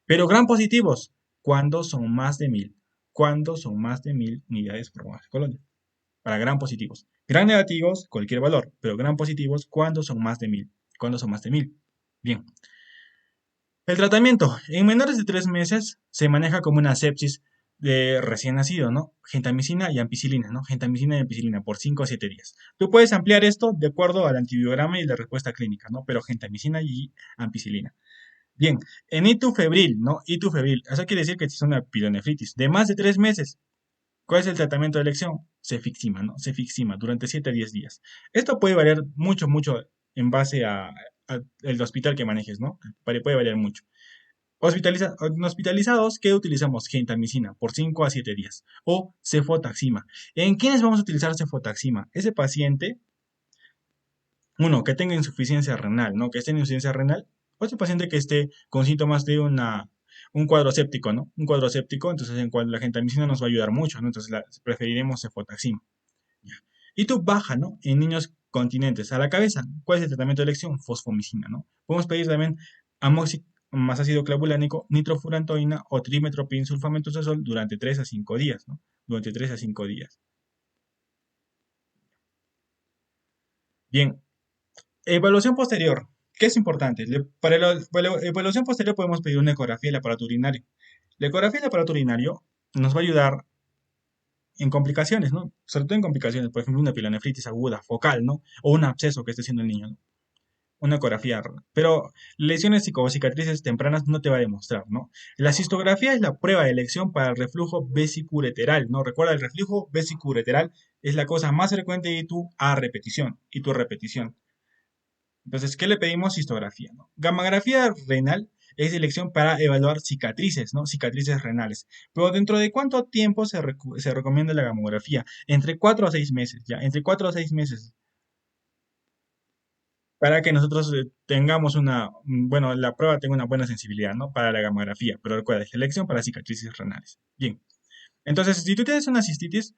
Pero gran positivos, cuando son más de 1000. Cuando son más de 1000 unidades formadoras de colonia para gran positivos. Gran negativos, cualquier valor, pero gran positivos cuando son más de 1000. Cuando son más de 1000. Bien. El tratamiento. En menores de 3 meses se maneja como una sepsis de recién nacido, ¿no? Gentamicina y ampicilina, ¿no? Gentamicina y ampicilina por 5 a 7 días. Tú puedes ampliar esto de acuerdo al antibiograma y la respuesta clínica, ¿no? Pero gentamicina y ampicilina. Bien, en itufebril, ¿no? Itufebril, eso quiere decir que es una pielonefritis de más de 3 meses. ¿Cuál es el tratamiento de elección? Cefixima, ¿no? Cefixima durante 7 a 10 días. Esto puede variar mucho, mucho en base al hospital que manejes, ¿no? Puede variar mucho. En hospitalizados, ¿qué utilizamos? Gentamicina por 5 a 7 días. O cefotaxima. ¿En quiénes vamos a utilizar cefotaxima? Ese paciente, uno, que tenga insuficiencia renal, ¿no? Que esté en insuficiencia renal. O ese paciente que esté con síntomas de un cuadro séptico, ¿no? Un cuadro séptico, entonces en cuanto la gentamicina nos va a ayudar mucho, ¿no? Entonces preferiremos cefotaxima. Ya. Y tú baja, ¿no? En niños continentes a la cabeza. ¿Cuál es el tratamiento de elección? Fosfomicina, ¿no? Podemos pedir también más ácido clavulánico, nitrofurantoína o trimetoprim sulfametosazol durante 3 a 5 días, ¿no? Durante 3 a 5 días. Bien, evaluación posterior. ¿Qué es importante? Para la evaluación posterior podemos pedir una ecografía del aparato urinario. La ecografía del aparato urinario nos va a ayudar en complicaciones, ¿no? Sobre todo en complicaciones, por ejemplo, una pielonefritis aguda, focal, ¿no? O un absceso que esté haciendo el niño, ¿no? Una ecografía. Pero lesiones o cicatrices tempranas no te va a demostrar, ¿no? La cistografía es la prueba de elección para el reflujo vesicureteral, ¿no? Recuerda, el reflujo vesicureteral es la cosa más frecuente y tu a repetición, y tu repetición. Entonces, ¿qué le pedimos? Cistografía, ¿no? Gamografía renal es elección para evaluar cicatrices, ¿no? Cicatrices renales. Pero ¿dentro de cuánto tiempo se recomienda la gamografía? Entre 4 a 6 meses, ¿ya? Entre 4 a 6 meses. Para que nosotros tengamos bueno, la prueba tenga una buena sensibilidad, ¿no? Para la gamografía. Pero recuerda, es elección para cicatrices renales. Bien. Entonces, si tú tienes una cistitis,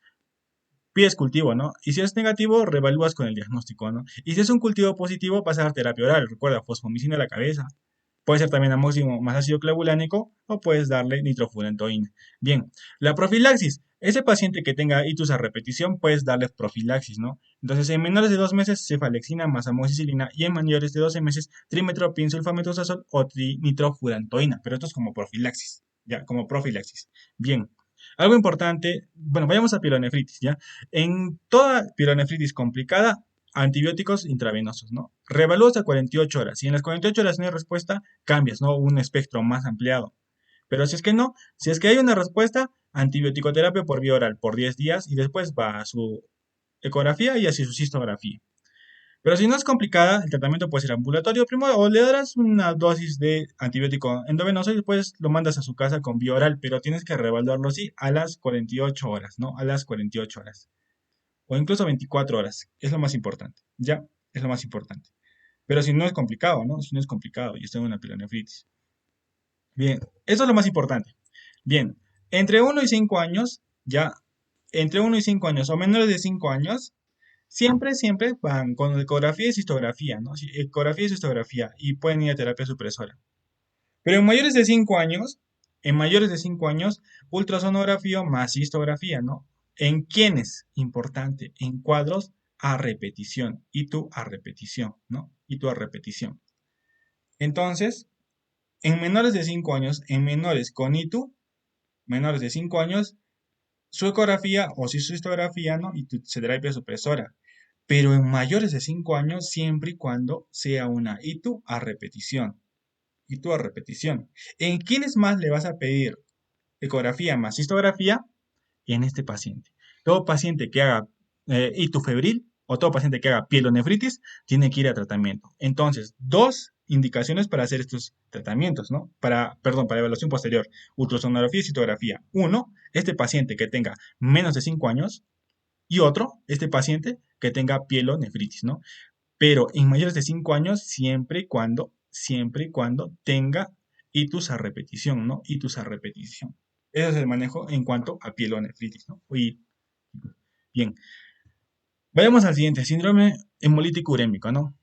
pides cultivo, ¿no? Y si es negativo, revalúas con el diagnóstico, ¿no? Y si es un cultivo positivo, vas a dar terapia oral. Recuerda, fosfomicina a la cabeza. Puede ser también amoxicilina más ácido clavulánico o puedes darle nitrofurantoína. Bien, la profilaxis. Ese paciente que tenga itus a repetición, puedes darle profilaxis, ¿no? Entonces, en menores de 2 meses, cefalexina más amoxicilina y en mayores de 12 meses, trimetoprim sulfametosazol o nitrofurantoína. Pero esto es como profilaxis, ¿ya? Como profilaxis. Bien. Algo importante, bueno, vayamos a pielonefritis, ¿ya? En toda pielonefritis complicada, antibióticos intravenosos, ¿no? Revalúas a 48 horas. Si en las 48 horas no hay respuesta, cambias, ¿no? Un espectro más ampliado. Pero si es que no, si es que hay una respuesta, antibiótico-terapia por vía oral por 10 días y después va a su ecografía y hacia su cistografía. Pero si no es complicada, el tratamiento puede ser ambulatorio primero o le darás una dosis de antibiótico endovenoso y después lo mandas a su casa con vía oral, pero tienes que reevaluarlo, sí, a las 48 horas, ¿no? A las 48 horas. O incluso 24 horas. Es lo más importante. Ya, es lo más importante. Pero si no es complicado, ¿no? Si no es complicado y está en una pielonefritis. Bien, eso es lo más importante. Bien, entre 1 y 5 años, ya, entre 1 y 5 años o menores de 5 años, siempre van con ecografía y cistografía, ¿no? Sí, ecografía y cistografía y pueden ir a terapia supresora. Pero en mayores de 5 años, ultrasonografía más cistografía, ¿no? ¿En quiénes? Importante, en cuadros a repetición y tú a repetición, ¿no? Y tú a repetición. Entonces, en menores de 5 años, en menores con ITU, menores de 5 años, su ecografía o su cistografía, ¿no? Y tu terapia supresora. Pero en mayores de 5 años, siempre y cuando sea una ITU a repetición. ITU a repetición. ¿En quiénes más le vas a pedir ecografía más histografía? En este paciente. Todo paciente que haga itufebril o todo paciente que haga pielonefritis tiene que ir a tratamiento. Entonces, dos indicaciones para hacer estos tratamientos, ¿no? Para evaluación posterior, ultrasonografía y citografía. Uno, este paciente que tenga menos de 5 años y otro, este paciente que tenga pielonefritis, ¿no? Pero en mayores de 5 años, siempre y cuando tenga itus a repetición, ¿no? Itus a repetición. Ese es el manejo en cuanto a pielonefritis, ¿no? Y, bien, vayamos al siguiente, síndrome hemolítico urémico, ¿no?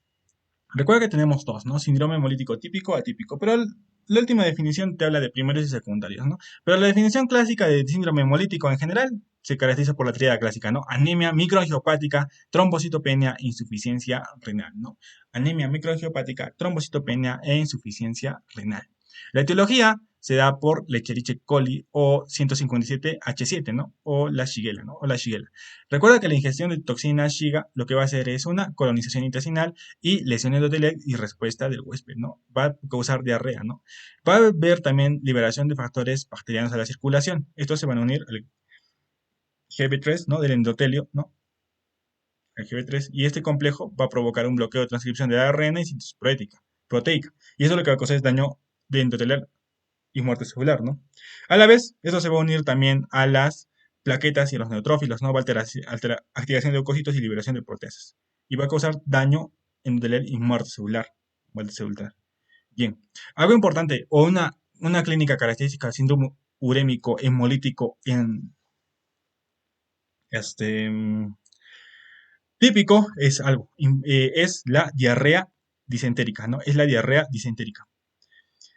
Recuerda que tenemos dos, ¿no? Síndrome hemolítico típico, atípico, pero la última definición te habla de primarios y secundarios, ¿no? Pero la definición clásica de síndrome hemolítico en general se caracteriza por la tríada clásica, ¿no? Anemia microangiopática, trombocitopenia, insuficiencia renal, ¿no? Anemia microangiopática, trombocitopenia e insuficiencia renal. La etiología se da por Lescherichia coli o 157H7, ¿no? O la Shigella, ¿no? O la Shigella. Recuerda que la ingestión de toxina Shiga lo que va a hacer es una colonización intestinal y lesiones endotelial y respuesta del huésped, ¿no? Va a causar diarrea, ¿no? Va a haber también liberación de factores bacterianos a la circulación. Estos se van a unir al GB3, ¿no? Del endotelio, ¿no? Al GB3. Y este complejo va a provocar un bloqueo de transcripción de ARN y síntesis proteica. Y eso lo que va a causar es daño de endotelial y muerte celular, ¿no? A la vez, eso se va a unir también a las plaquetas y a los neutrófilos, ¿no? Va a activación de leucocitos y liberación de proteasas. Y va a causar daño endotelial y muerte celular. Bien, algo importante, o una clínica característica del síndrome urémico hemolítico este, típico es es la diarrea disentérica, ¿no? Es la diarrea disentérica.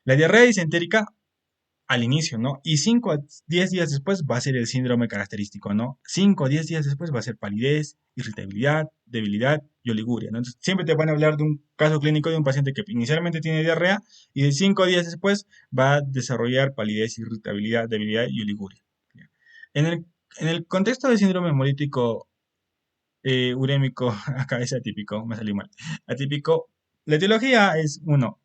La diarrea disentérica al inicio, ¿no? Y 5 a 10 días después va a ser el síndrome característico, ¿no? 5 a 10 días después va a ser palidez, irritabilidad, debilidad y oliguria, ¿no? Entonces, siempre te van a hablar de un caso clínico de un paciente que inicialmente tiene diarrea y de 5 días después va a desarrollar palidez, irritabilidad, debilidad y oliguria. En el, en el contexto del síndrome hemolítico urémico, acá es atípico, me salió mal. Atípico, la etiología es, uno,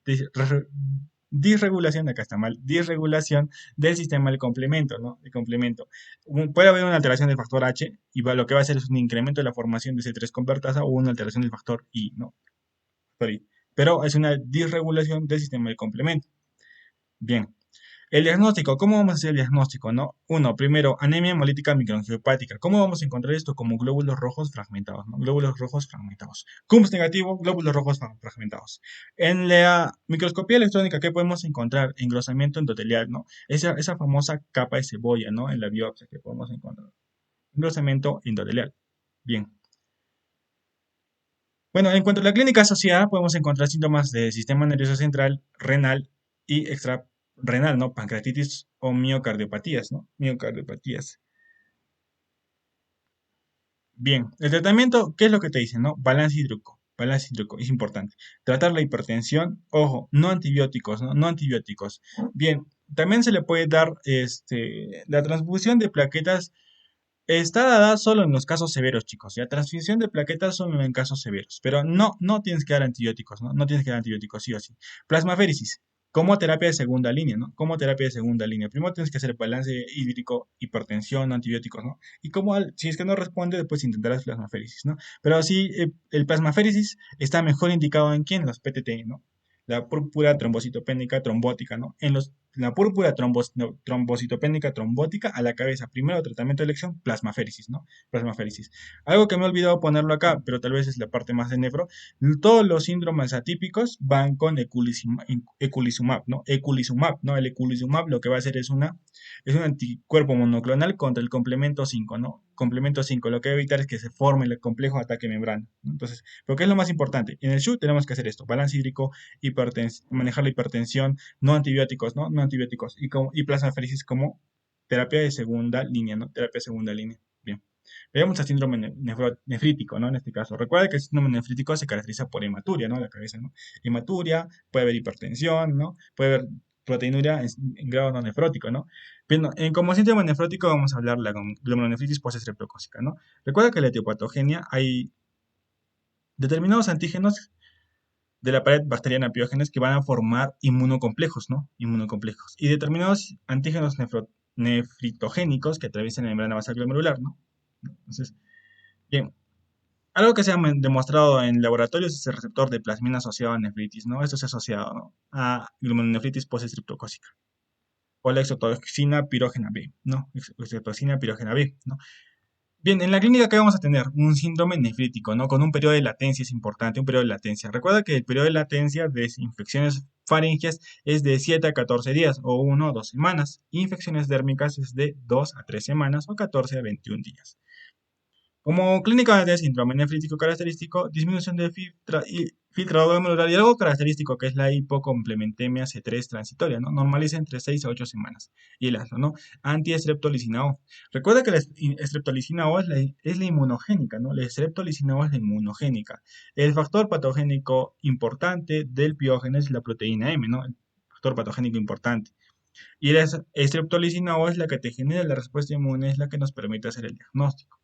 disregulación, acá está mal, disregulación del sistema del complemento, ¿no? El complemento. Puede haber una alteración del factor H y lo que va a hacer es un incremento de la formación de C3 convertasa o una alteración del factor I, ¿no? Factor I. Pero es una disregulación del sistema del complemento. Bien, el diagnóstico, ¿cómo vamos a hacer el diagnóstico, no? Uno, primero, anemia hemolítica microangiopática. ¿Cómo vamos a encontrar esto? Como glóbulos rojos fragmentados, ¿no? Glóbulos rojos fragmentados. CUMS negativo, glóbulos rojos fragmentados. En la microscopía electrónica, ¿qué podemos encontrar? Engrosamiento endotelial, ¿no? Esa famosa capa de cebolla, ¿no? En la biopsia que podemos encontrar. Engrosamiento endotelial. Bien. Bueno, en cuanto a la clínica asociada, podemos encontrar síntomas del sistema nervioso central, renal y extrarrenal, ¿no? Pancreatitis o miocardiopatías, ¿no? Miocardiopatías. Bien, el tratamiento, ¿qué es lo que te dicen, no? Balance hídrico. Balance hídrico, es importante. Tratar la hipertensión, ojo, no antibióticos, ¿no? No antibióticos. Bien, también se le puede dar la transfusión de plaquetas. Está dada solo en los casos severos, chicos. Ya transfusión de plaquetas solo en casos severos. Pero no tienes que dar antibióticos, ¿no? No tienes que dar antibióticos, sí o sí. Plasmaféresis, como terapia de segunda línea, ¿no? Como terapia de segunda línea. Primero tienes que hacer balance hídrico, hipertensión, antibióticos, ¿no? Y si es que no responde, después intentarás plasmaféresis, ¿no? Pero sí, el plasmaféresis está mejor indicado en quién, los PTT, ¿no? La púrpura trombocitopénica trombótica, ¿no? La púrpura trombocitopénica trombótica a la cabeza. Primero tratamiento de elección, plasmaféresis, ¿no? Plasmaféresis. Algo que me he olvidado ponerlo acá, pero tal vez es la parte más de nefro. Todos los síndromes atípicos van con eculizumab, ¿no? Eculizumab, ¿no? El eculizumab lo que va a hacer es un anticuerpo monoclonal contra el complemento 5, ¿no? Complemento 5, lo que va a evitar es que se forme el complejo ataque membrana, ¿no? Entonces, ¿pero qué es lo más importante? En el SHU tenemos que hacer esto, balance hídrico, manejar la hipertensión, no antibióticos, ¿no? No antibióticos. Y plasmaféresis como terapia de segunda línea, ¿no? Terapia de segunda línea. Bien. Veamos al síndrome nefrítico, ¿no? En este caso. Recuerda que el síndrome nefrítico se caracteriza por hematuria, ¿no? La cabeza, ¿no? Hematuria, puede haber hipertensión, ¿no? Puede haber proteinuria en grado no nefrótico, ¿no? Bien, como síndrome nefrótico vamos a hablar de la glomerulonefritis postestreptocócica, ¿no? Recuerda que la etiopatogenia hay determinados antígenos de la pared bacteriana piógenes que van a formar inmunocomplejos, ¿no? Inmunocomplejos. Y determinados antígenos nefritogénicos que atraviesan la membrana basal glomerular, ¿no? Entonces, bien, algo que se ha demostrado en laboratorios es el receptor de plasmina asociado a nefritis, ¿no? Esto se ha asociado, ¿no? A glomerulonefritis postestreptocócica. O la exotoxina pirógena B, ¿no? Exotoxina pirógena B, ¿no? Bien, en la clínica, ¿qué vamos a tener? Un síndrome nefrítico, ¿no? Con un periodo de latencia, es importante, un periodo de latencia. Recuerda que el periodo de latencia de infecciones faringias es de 7 a 14 días, o 1 o 2 semanas. Infecciones dérmicas es de 2 a 3 semanas, o 14 a 21 días. Como clínica de síndrome nefrítico característico, disminución de filtrado glomerular y algo característico que es la hipocomplementemia C3 transitoria, ¿no? Normaliza entre 6 a 8 semanas. Y el ASLO, ¿no? Antiestreptolicina O. Recuerda que la estreptolicina O es la inmunogénica, ¿no? La estreptolicina O es la inmunogénica. El factor patogénico importante del piógeno es la proteína M, ¿no? El factor patogénico importante. Y la estreptolicina O es la que te genera la respuesta inmune, es la que nos permite hacer el diagnóstico.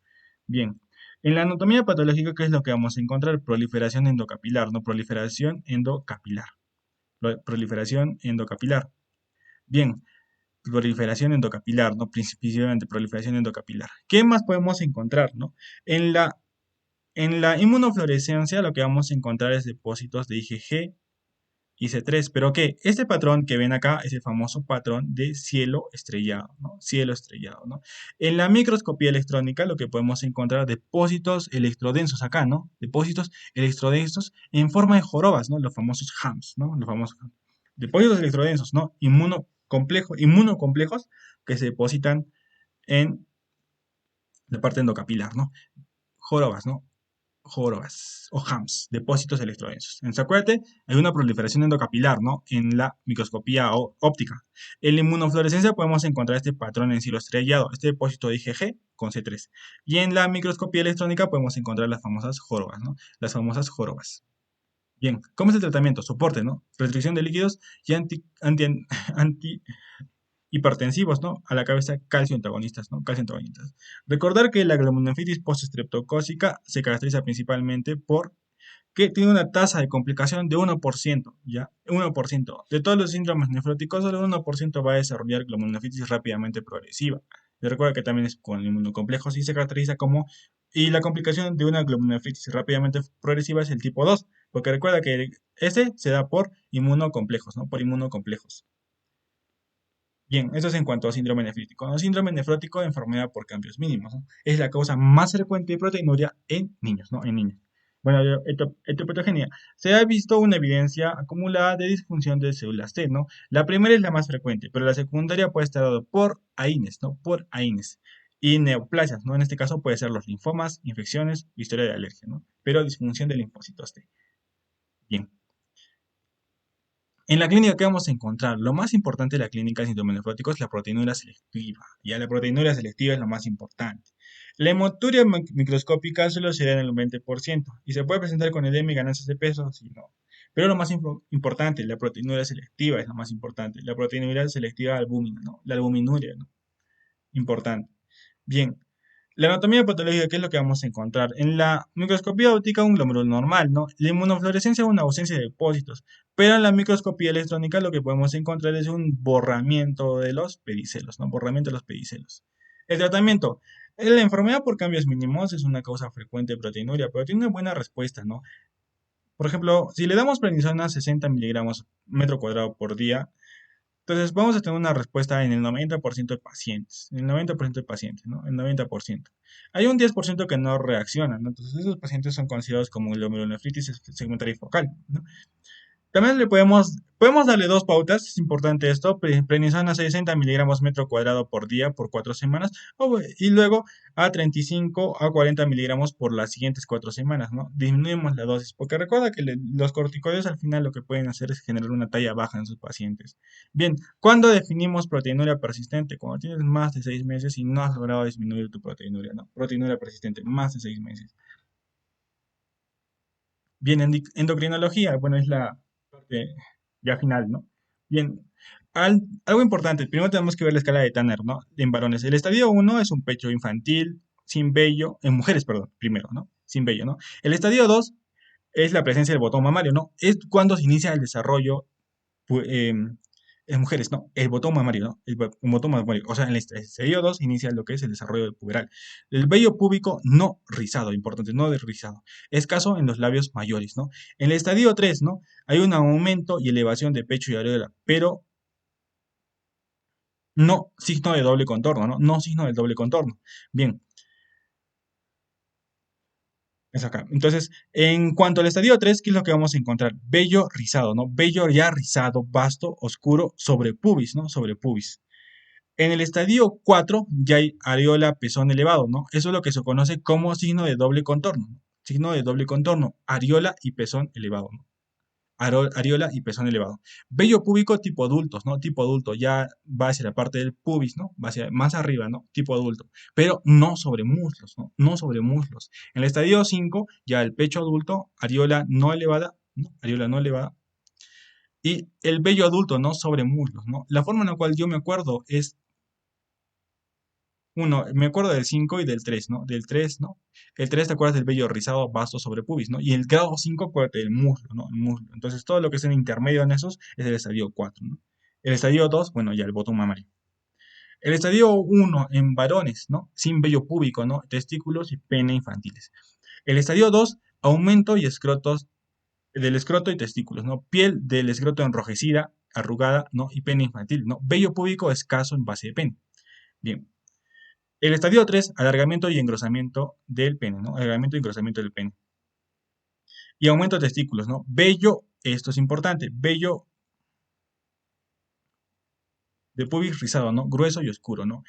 Bien, en la anatomía patológica, ¿qué es lo que vamos a encontrar? Proliferación endocapilar, ¿no? Proliferación endocapilar. Proliferación endocapilar. Bien, proliferación endocapilar, ¿no? Principalmente proliferación endocapilar. ¿Qué más podemos encontrar, no? En la, en la inmunofluorescencia lo que vamos a encontrar es depósitos de IgG, y C3, pero que este patrón que ven acá es el famoso patrón de cielo estrellado, ¿no? Cielo estrellado, ¿no? En la microscopía electrónica lo que podemos encontrar depósitos electrodensos acá, ¿no? Depósitos electrodensos en forma de jorobas, ¿no? Los famosos HAMS, ¿no? Los famosos HAMS. Depósitos electrodensos, ¿no? Inmunocomplejos que se depositan en la parte endocapilar, ¿no? Jorobas, ¿no? jorobas o HAMS, depósitos electrodensos. Entonces, acuérdate, hay una proliferación endocapilar, ¿no? En la microscopía óptica. En la inmunofluorescencia podemos encontrar este patrón en cielo estrellado, este depósito de IgG con C3. Y en la microscopía electrónica podemos encontrar las famosas jorobas, ¿no? Las famosas jorobas. Bien, ¿cómo es el tratamiento? Soporte, ¿no? Restricción de líquidos y hipertensivos, ¿no? A la cabeza calcio antagonistas, ¿no? Calcio antagonistas. Recordar que la glomerulonephritis postestreptocócica se caracteriza principalmente por que tiene una tasa de complicación de 1%, ¿ya? 1%. De todos los síndromes nefróticos, solo 1% va a desarrollar glomerulonephritis rápidamente progresiva. Y recuerda que también es con inmunocomplejos y se caracteriza como... Y la complicación de una glomerulonephritis rápidamente progresiva es el tipo 2, porque recuerda que este se da por inmunocomplejos, ¿no? Por inmunocomplejos. Bien, eso es en cuanto a síndrome nefrítico, ¿no? Síndrome nefrótico, enfermedad por cambios mínimos, ¿no? Es la causa más frecuente de proteinuria en niños, ¿no? En niños. Bueno, etiopatogenia. Se ha visto una evidencia acumulada de disfunción de células T, ¿no? La primera es la más frecuente, pero la secundaria puede estar dado por AINES, ¿no? Por AINES. Y neoplasias, ¿no? En este caso puede ser los linfomas, infecciones, historia de alergia, ¿no? Pero disfunción de linfocitos T. Bien. En la clínica, ¿qué vamos a encontrar? Lo más importante de la clínica de síndrome nefrótico es la proteinura selectiva. Ya la proteinura selectiva es lo más importante. La hematuria microscópica solo se da en el 20% y se puede presentar con edema y ganancias de peso, si no. Pero lo más importante, la proteinura selectiva es lo más importante. La proteinura selectiva albúmina, ¿no? La albuminuria, ¿no? Importante. Bien, la anatomía patológica, ¿qué es lo que vamos a encontrar? En la microscopía óptica, un glóbulo normal, ¿no? La inmunofluorescencia es una ausencia de depósitos, pero en la microscopía electrónica lo que podemos encontrar es un borramiento de los pedicelos, ¿no? Borramiento de los pedicelos. El tratamiento. La enfermedad por cambios mínimos es una causa frecuente de proteinuria, pero tiene una buena respuesta, ¿no? Por ejemplo, si le damos prednisona 60 miligramos metro cuadrado por día, entonces, vamos a tener una respuesta en el 90% de pacientes, en el 90% de pacientes, ¿no? El 90%. Hay un 10% que no reaccionan, ¿no? Entonces, esos pacientes son considerados como glomerulonefritis segmentaria y focal, ¿no? También podemos darle dos pautas, es importante esto, prednisona 60 miligramos metro cuadrado por día por 4 semanas, y luego a 35 a 40 miligramos por las siguientes 4 semanas, ¿no? Disminuimos la dosis, porque recuerda que los corticoides al final lo que pueden hacer es generar una talla baja en sus pacientes. Bien, ¿cuándo definimos proteinuria persistente? Cuando tienes más de 6 meses y no has logrado disminuir tu proteinuria, ¿no? Proteinuria persistente, más de 6 meses. Bien, endocrinología, bueno, es la parte ya final, ¿no? Bien, algo importante, primero tenemos que ver la escala de Tanner, ¿no? En varones. El estadio 1 es un pecho infantil, sin vello, en mujeres, perdón, primero, ¿no? Sin vello, ¿no? El estadio 2 es la presencia del botón mamario, ¿no? Es cuando se inicia el desarrollo en mujeres, no, el botón mamario, ¿no? El botón mamario, o sea, en el estadio 2 inicia lo que es el desarrollo del puberal. El vello púbico no rizado, importante, no rizado, escaso en los labios mayores, ¿no? En el estadio 3, ¿no? Hay un aumento y elevación de pecho y areola, pero no signo de doble contorno, ¿no? No signo del doble contorno. Bien, es acá. Entonces, en cuanto al estadio 3, ¿qué es lo que vamos a encontrar? Vello rizado, ¿no? Vello ya rizado, vasto, oscuro, sobre pubis, ¿no? Sobre pubis. En el estadio 4 ya hay areola, pezón elevado, ¿no? Eso es lo que se conoce como signo de doble contorno, ¿no? Signo de doble contorno, areola y pezón elevado, ¿no? Areola y pezón elevado. Vello púbico tipo adultos, ¿no? Tipo adulto, ya va hacia la parte del pubis, ¿no? Va hacia más arriba, ¿no? Tipo adulto, pero no sobre muslos, ¿no? No sobre muslos. En el estadio 5 ya el pecho adulto, areola no elevada, ¿no? Areola no elevada. Y el vello adulto, no sobre muslos, ¿no? La forma en la cual yo me acuerdo es uno, me acuerdo del 5 y del 3, ¿no? Del 3, ¿no? El 3 te acuerdas del vello rizado vasto sobre pubis, ¿no? Y el grado 5, acuérdate del muslo, ¿no? El muslo. Entonces, todo lo que es en intermedio en esos es el estadio 4, ¿no? El estadio 2, bueno, ya el botón mamario. El estadio 1 en varones, ¿no? Sin vello púbico, ¿no? Testículos y pene infantiles. El estadio 2, aumento y escrotos del escroto y testículos, ¿no? Piel del escroto enrojecida, arrugada, ¿no? Y pene infantil, ¿no? Vello púbico escaso en base de pene. Bien. El estadio 3, alargamiento y engrosamiento del pene, ¿no? Alargamiento y engrosamiento del pene. Y aumento de testículos, ¿no? Vello, esto es importante, vello de pubis rizado, ¿no? Grueso y oscuro, ¿no?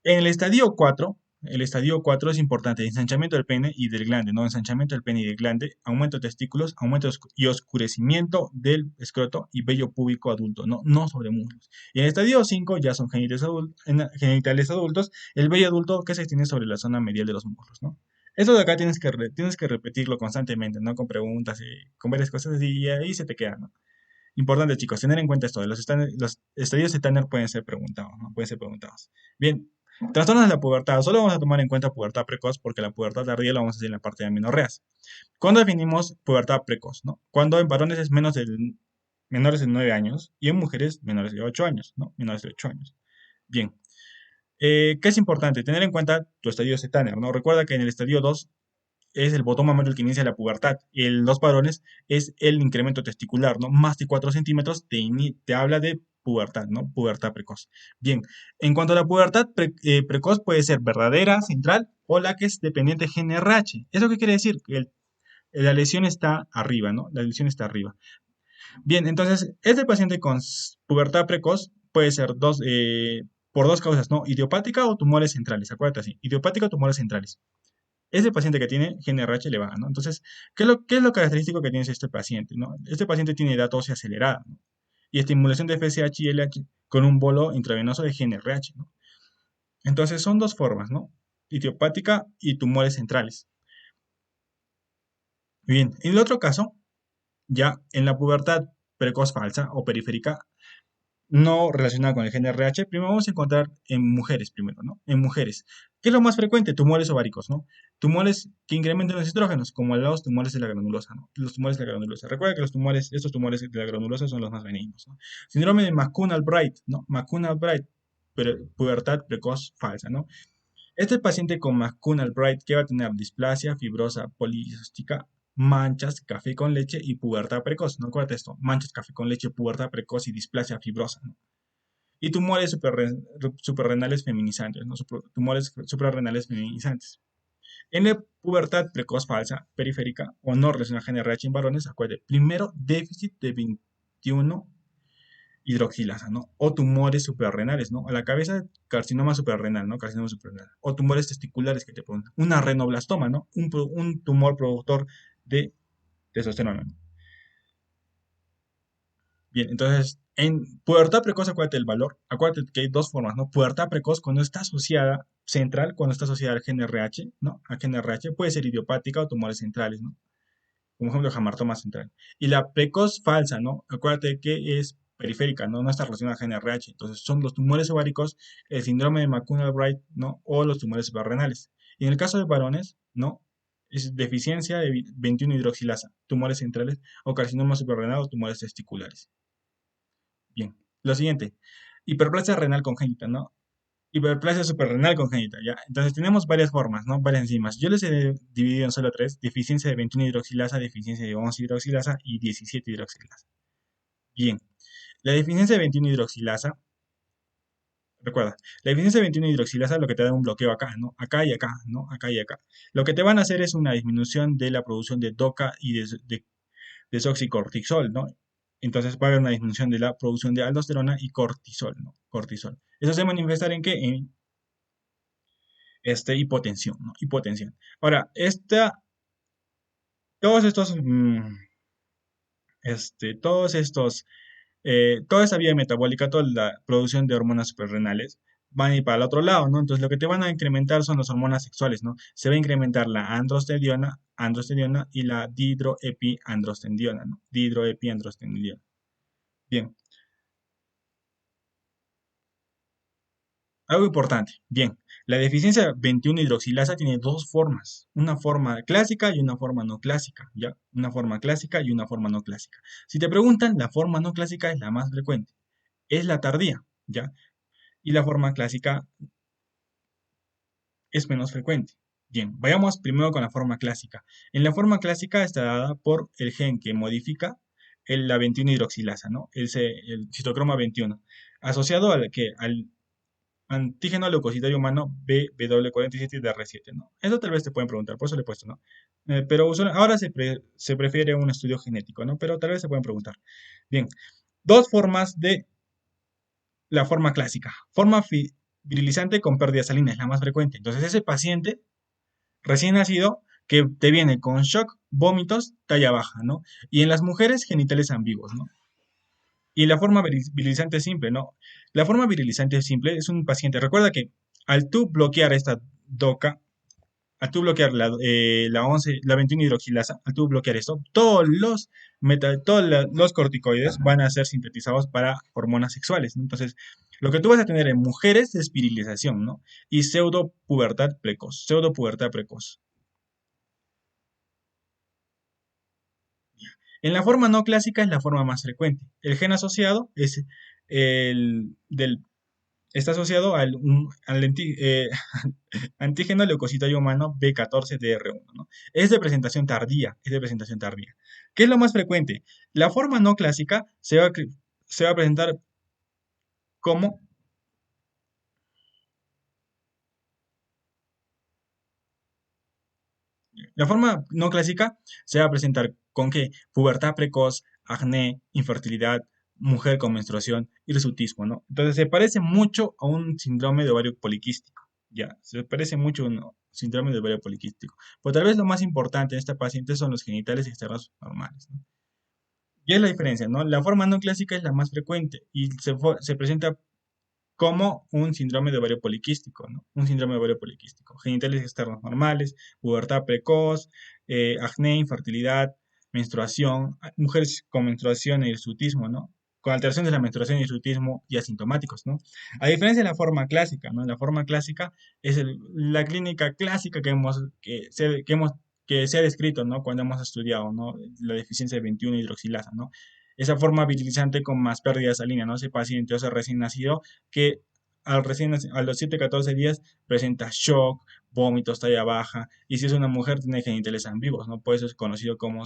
En el estadio 4, El estadio 4 es importante, ensanchamiento del pene y del glande, ¿no? Ensanchamiento del pene y del glande, aumento de testículos, aumento y oscurecimiento del escroto y vello púbico adulto, ¿no? No sobre muslos. Y en el estadio 5 ya son genitales adultos, el vello adulto que se extiende sobre la zona medial de los muslos, ¿no? Eso de acá tienes que repetirlo constantemente, ¿no? Con preguntas y con varias cosas así, y ahí se te queda, ¿no? Importante, chicos, tener en cuenta esto. Los estadios estándar pueden ser preguntados, ¿no? Pueden ser preguntados. Bien, trastornos de la pubertad. Solo vamos a tomar en cuenta pubertad precoz porque la pubertad tardía la vamos a hacer en la parte de amenorreas. ¿Cuándo definimos pubertad precoz, no? Cuando en varones es menores de 9 años y en mujeres menores de 8 años, ¿no? Menores de 8 años. Bien. ¿Qué es importante? Tener en cuenta tu estadio estándar, ¿no? Recuerda que en el estadio 2 es el botón mamario el que inicia la pubertad. En los varones es el incremento testicular, ¿no? Más de 4 centímetros te habla de pubertad, ¿no? Pubertad precoz. Bien, en cuanto a la pubertad precoz puede ser verdadera, central o la que es dependiente GNRH. ¿Eso qué quiere decir? Que la lesión está arriba, ¿no? La lesión está arriba. Bien, entonces, este paciente con pubertad precoz puede ser por dos causas, ¿no? Idiopática o tumores centrales. Acuérdate así, idiopática o tumores centrales. Ese paciente que tiene GNRH elevada, ¿no? Entonces, qué es lo característico que tiene este paciente, ¿no? Este paciente tiene edad ósea acelerada, ¿no? Y estimulación de FSH y LH con un bolo intravenoso de GNRH, ¿no? Entonces, son dos formas, ¿no? Idiopática y tumores centrales. Bien, en el otro caso, ya en la pubertad precoz falsa o periférica, no relacionada con el gen RH, primero vamos a encontrar en mujeres primero, ¿no? En mujeres. ¿Qué es lo más frecuente? Tumores ováricos, ¿no? Tumores que incrementan los estrógenos, como los tumores de la granulosa, ¿no? Los tumores de la granulosa. Recuerda que estos tumores de la granulosa son los más benignos, ¿no? Síndrome de McCune-Albright, ¿no? McCune-Albright, pubertad precoz falsa, ¿no? Este paciente con McCune-Albright que va a tener displasia fibrosa policística, manchas, café con leche y pubertad precoz. No acuérdate esto, manchas, café con leche, pubertad precoz y displasia fibrosa, ¿no? Y tumores suprarrenales feminizantes, ¿no? Tumores suprarrenales feminizantes. En la pubertad precoz falsa, periférica o no relacionada a GNRH en varones, acuérdate, primero déficit de 21 hidroxilasa, ¿no? O tumores suprarrenales, ¿no? A la cabeza, carcinoma suprarrenal, ¿no? Carcinoma suprarrenal. O tumores testiculares que te ponen. Una renoblastoma, ¿no? Un tumor productor de testosterona, ¿no? Bien, entonces, en pubertad precoz, acuérdate del valor. Acuérdate que hay dos formas, ¿no? Pubertad precoz cuando está asociada, central, cuando está asociada al GNRH, ¿no? Al GNRH puede ser idiopática o tumores centrales, ¿no? Como ejemplo, jamartoma central. Y la precoz falsa, ¿no? Acuérdate que es periférica, ¿no? No está relacionada al GNRH. Entonces, son los tumores ováricos, el síndrome de McCune-Albright, ¿no? O los tumores suprarrenales. Y en el caso de varones, ¿no? Es deficiencia de 21 hidroxilasa, tumores centrales o carcinoma suprarrenal o tumores testiculares. Bien, lo siguiente, hiperplasia renal congénita, ¿no? Hiperplasia suprarrenal congénita, ¿ya? Entonces tenemos varias formas, ¿no? Varias enzimas. Yo les he dividido en solo tres, deficiencia de 21 hidroxilasa, deficiencia de 11 hidroxilasa y 17 hidroxilasa. Bien, la deficiencia de 21 hidroxilasa, recuerda, la deficiencia de 21 hidroxilasa lo que te da un bloqueo acá, ¿no? Acá y acá, ¿no? Acá y acá. Lo que te van a hacer es una disminución de la producción de DOCA y de desoxicortisol, ¿no? Entonces va a haber una disminución de la producción de aldosterona y cortisol, ¿no? Cortisol. Eso se manifiesta en qué? En hipotensión, ¿no? Hipotensión. Ahora, todos estos, todos estos, toda esa vía metabólica, toda la producción de hormonas suprarrenales, van a ir para el otro lado, ¿no? Entonces lo que te van a incrementar son las hormonas sexuales, ¿no? Se va a incrementar la androstendiona y la dihidroepiandrostendiona, ¿no? Dihidroepiandrostendiona. Bien, algo importante. Bien, la deficiencia 21 hidroxilasa tiene dos formas, una forma clásica y una forma no clásica, ¿ya? Una forma clásica y una forma no clásica. Si te preguntan, la forma no clásica es la más frecuente, es la tardía, ¿ya? Y la forma clásica es menos frecuente. Bien, vayamos primero con la forma clásica. En la forma clásica está dada por el gen que modifica la 21 hidroxilasa, ¿no? El citocroma 21, asociado al antígeno leucocitario humano BW47DR7, ¿no? Eso tal vez te pueden preguntar, por eso le he puesto, ¿no? Pero ahora se prefiere un estudio genético, ¿no? Pero tal vez se pueden preguntar. Bien, dos formas de la forma clásica. virilizante con pérdida salina, es la más frecuente. Entonces, ese paciente recién nacido que te viene con shock, vómitos, talla baja, ¿no? Y en las mujeres, genitales ambiguos, ¿no? Y la forma virilizante simple, ¿no? La forma virilizante simple es un paciente. Recuerda que al tú bloquear esta DOCA, al tú bloquear la 11, la 21 hidroxilasa, al tú bloquear esto, todos los corticoides van a ser sintetizados para hormonas sexuales, ¿no? Entonces, lo que tú vas a tener en mujeres es virilización, ¿no? Y pseudopubertad precoz. En la forma no clásica es la forma más frecuente. El gen asociado es el del está asociado antígeno leucocitario humano B14DR1, ¿no? Es de presentación tardía. ¿Qué es lo más frecuente? La forma no clásica se va a presentar como, la forma no clásica se va a presentar con que pubertad precoz, acné, infertilidad, mujer con menstruación, hirsutismo, ¿no? Entonces se parece mucho a un síndrome de ovario poliquístico, ya, se parece mucho a un síndrome de ovario poliquístico. Pero tal vez lo más importante en esta paciente son los genitales externos normales, ¿no? Y es la diferencia, ¿no? La forma no clásica es la más frecuente y se presenta como un síndrome de ovario poliquístico, ¿no? Un síndrome de ovario poliquístico. Genitales externos normales, pubertad precoz, acné, infertilidad, menstruación, mujeres con menstruación e hirsutismo, ¿no? Con alteración de la menstruación y hirsutismo y asintomáticos, ¿no? A diferencia de la forma clásica, ¿no? La forma clásica es la clínica clásica que se ha descrito, ¿no? Cuando hemos estudiado, ¿no? La deficiencia de 21 hidroxilasa, ¿no? Esa forma virilizante con más pérdida de salina, ¿no? Ese paciente o ese recién nacido que a los 7 14 días presenta shock, vómitos, talla baja, y si es una mujer tiene genitales ambiguos, ¿no? Por eso es conocido como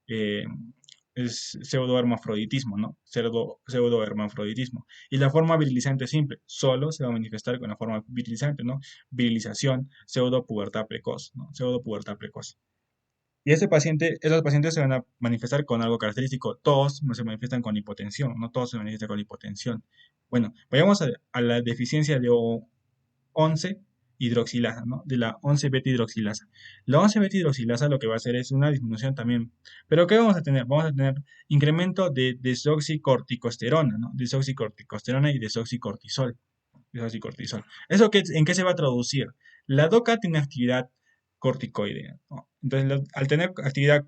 eh, pseudohermafroditismo, ¿no? Pseudohermafroditismo. Y la forma virilizante simple solo se va a manifestar con la forma virilizante, ¿no? Virilización, pseudopubertad precoz, ¿no? Pseudopubertad precoz. Y esos pacientes se van a manifestar con algo característico. Todos se manifiestan con hipotensión, no todos se manifiestan con hipotensión. Bueno, vayamos a la deficiencia de 11 hidroxilasa, ¿no? De la 11 beta hidroxilasa. La 11 beta hidroxilasa lo que va a hacer es una disminución también. ¿Pero qué vamos a tener? Vamos a tener incremento de desoxicorticosterona, ¿no? Desoxicorticosterona y desoxicortisol. Desoxicortisol. ¿En qué se va a traducir? La DOCA tiene actividad corticoide, ¿no? Entonces, al tener actividad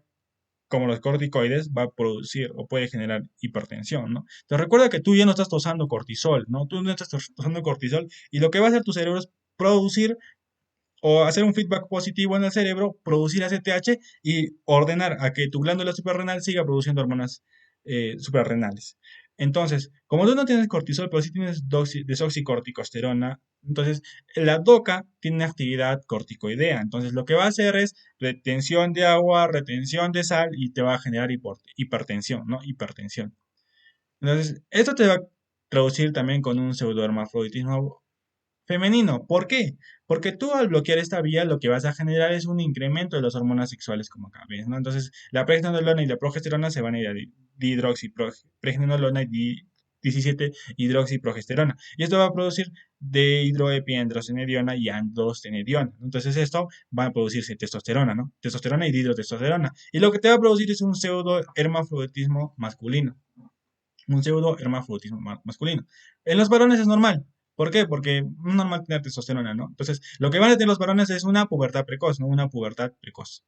como los corticoides, va a producir o puede generar hipertensión, ¿no? Entonces, recuerda que tú ya no estás tosando cortisol, ¿no? Tú no estás tosando cortisol y lo que va a hacer tu cerebro es producir o hacer un feedback positivo en el cerebro, producir ACTH y ordenar a que tu glándula suprarrenal siga produciendo hormonas suprarrenales. Entonces, como tú no tienes cortisol, pero sí tienes desoxicorticosterona, entonces la DOCA tiene actividad corticoidea. Entonces, lo que va a hacer es retención de agua, retención de sal y te va a generar hipertensión, ¿no? Hipertensión. Entonces, esto te va a traducir también con un pseudohermafroditismo femenino. ¿Por qué? Porque tú al bloquear esta vía lo que vas a generar es un incremento de las hormonas sexuales, como acá ves, ¿no? Entonces, la pregnenolona y la progesterona se van a ir a dihidroxipregnenolona y 17 hidroxiprogesterona. Y esto va a producir dehidroepiandrostenediona y androstenediona, ¿no? Entonces, esto va a producirse testosterona, ¿no? Testosterona y dihidrotestosterona. Y lo que te va a producir es un pseudo hermafroditismo masculino, un pseudo hermafroditismo masculino. En los varones es normal. ¿Por qué? Porque es normal tener testosterona, ¿no? Entonces, lo que van a tener los varones es una pubertad precoz, ¿no? Una pubertad precoz.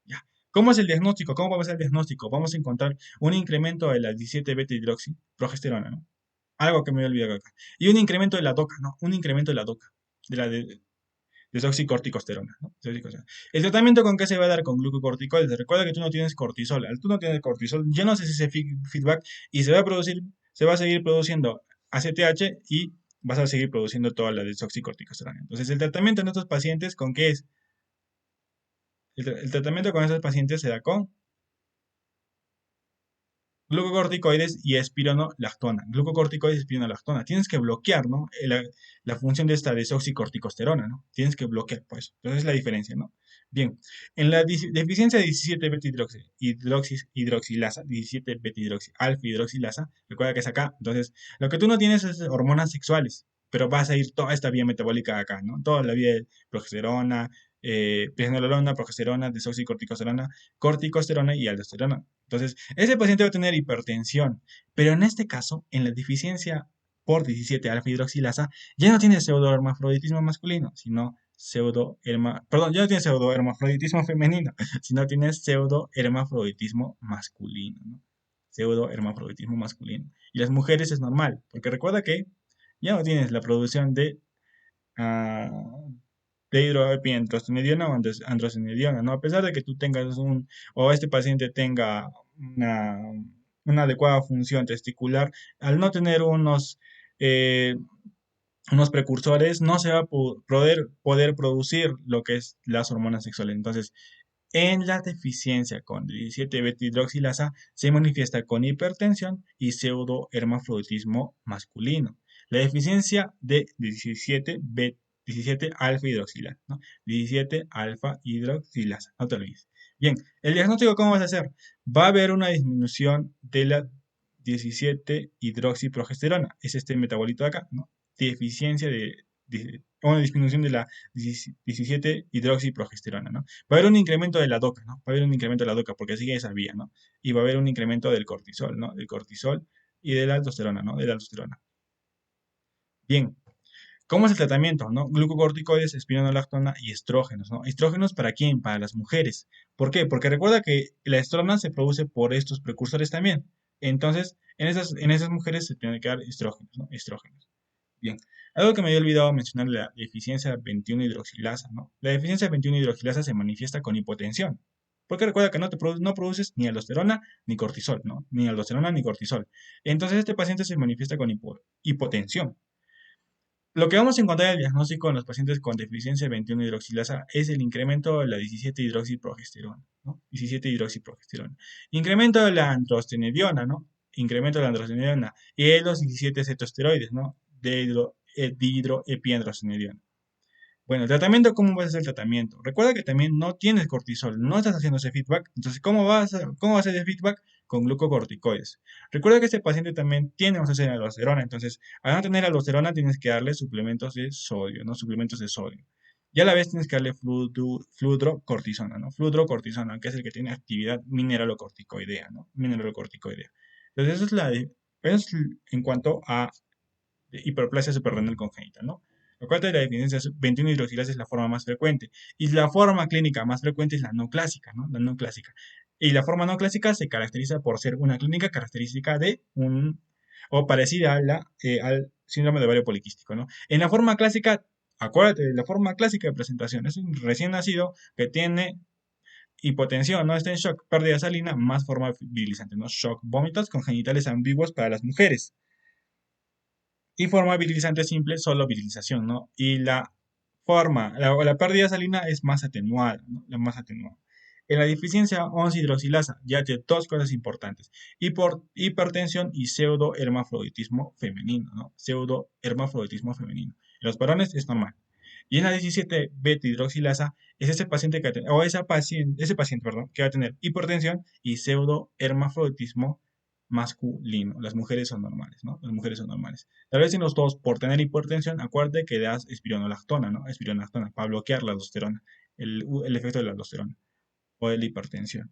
Ya. ¿Cómo es el diagnóstico? ¿Cómo vamos a hacer el diagnóstico? Vamos a encontrar un incremento de la 17 beta hidroxiprogesterona, ¿no? Algo que me he olvidado acá. Y un incremento de la DOCA, ¿no? Un incremento de la DOCA, de la desoxicorticosterona, ¿no? Desoxicorticosterona. ¿El tratamiento con qué se va a dar? Con glucocorticoides. Recuerda que tú no tienes cortisol. Al tú no tienes cortisol, ya no haces ese feedback y se va a seguir produciendo ACTH y vas a seguir produciendo toda la desoxicorticosterona. Entonces, el tratamiento en estos pacientes, ¿con qué es? El tratamiento con estos pacientes se da con glucocorticoides y espironolactona. Glucocorticoides y espironolactona. Tienes que bloquear, ¿no? La función de esta desoxicorticosterona, ¿no? Tienes que bloquear, pues. Entonces es la diferencia, ¿no? Bien. En la deficiencia de 17 hidroxilasa, 17 alfa hidroxilasa, recuerda que es acá. Entonces, lo que tú no tienes es hormonas sexuales. pero vas a ir toda esta vía metabólica acá, ¿no? Toda la vía de progesterona, pregnenolona, progesterona, desoxicorticosterona, corticosterona y aldosterona. Entonces, ese paciente va a tener hipertensión, pero en este caso, en la deficiencia por 17 alfa hidroxilasa, ya no tiene pseudohermafroditismo masculino, sino perdón, ya no tiene pseudohermafroditismo femenino, sino tiene pseudohermafroditismo masculino, ¿no? Pseudohermafroditismo masculino. Y las mujeres es normal, porque recuerda que ya no tienes la producción ah, de hidroepiandrostenediona o androstenediona, ¿no? A pesar de que tú tengas o este paciente tenga una, una adecuada función testicular, al no tener eh, unos precursores, no se va a poder producir lo que es las hormonas sexuales. Entonces, en la deficiencia con 17-beta-hidroxilasa se manifiesta con hipertensión y pseudohermafroditismo masculino. La deficiencia de 17 alfa hidroxilasa, ¿no? 17 alfa hidroxilasa, no te olvides. Bien, el diagnóstico, ¿cómo vas a hacer? Va a haber una disminución de la 17 hidroxiprogesterona, es este metabolito de acá, ¿no? Deficiencia o una disminución de la 17 hidroxiprogesterona, ¿no? Va a haber un incremento de la DOCA, ¿no? Va a haber un incremento de la DOCA porque sigue esa vía, ¿no? Y va a haber un incremento del cortisol, ¿no? Del cortisol y de la aldosterona, ¿no? De la aldosterona. Bien, ¿cómo es el tratamiento, no? Glucocorticoides, espironolactona y estrógenos, ¿no? ¿Estrógenos para quién? Para las mujeres. ¿Por qué? Porque recuerda que la estrona se produce por estos precursores también. Entonces, en esas mujeres se tiene que dar estrógenos, ¿no? Estrógenos. Bien, algo que me había olvidado mencionar, la deficiencia 21 hidroxilasa, ¿no? La deficiencia 21 hidroxilasa se manifiesta con hipotensión. Porque recuerda que no produces ni aldosterona ni cortisol, ¿no? Ni aldosterona ni cortisol. Entonces este paciente se manifiesta con hipotensión. Lo que vamos a encontrar en el diagnóstico en los pacientes con deficiencia 21 hidroxilasa es el incremento de la 17 hidroxiprogesterona, ¿no? 17 hidroxiprogesterona. Incremento de la androstenediona, ¿no? Incremento de la androstenediona. Y los 17 cetosteroides, ¿no? Dihidroepiandrostenediona. Bueno, el tratamiento, ¿cómo vas a hacer el tratamiento? Recuerda que también no tienes cortisol, no estás haciendo ese feedback. Entonces, ¿cómo vas a hacer ese feedback? Con glucocorticoides. Recuerda que este paciente también tiene ausencia de aldosterona. Entonces, al no tener aldosterona, tienes que darle suplementos de sodio, ¿no? Suplementos de sodio. Y a la vez tienes que darle fludrocortisona, ¿no? Fludrocortisona, que es el que tiene actividad mineralocorticoidea, ¿no? Mineralocorticoidea. Entonces, eso es en cuanto a hiperplasia suprarrenal congénita, ¿no? Acuérdate de la deficiencia 21 hidroxilasa es la forma más frecuente. Y la forma clínica más frecuente es la no clásica, ¿no? La no clásica. Y la forma no clásica se caracteriza por ser una clínica característica o parecida al síndrome de ovario poliquístico, ¿no? En la forma clásica, acuérdate de la forma clásica de presentación. Es un recién nacido que tiene hipotensión, ¿no? Está en shock, pérdida salina, más forma virilizante, ¿no? Shock, vómitos con genitales ambiguos para las mujeres. Y forma virilizante simple, solo virilización, ¿no? Y la pérdida salina es más atenuada, ¿no? La más atenuada. En la deficiencia 11 hidroxilasa ya tiene dos cosas importantes. Y por hipertensión y pseudohermafroditismo femenino, ¿no? Pseudohermafroditismo femenino. En los varones es normal. Y en la 17 beta hidroxilasa es ese paciente o ese paciente, perdón, que va a tener hipertensión y pseudohermafroditismo masculino. Las mujeres son normales, ¿no? Las mujeres son normales. Tal vez en los dos, por tener hipertensión, acuérdate que das espironolactona, ¿no? Espironolactona, para bloquear la aldosterona, el efecto de la aldosterona o de la hipertensión.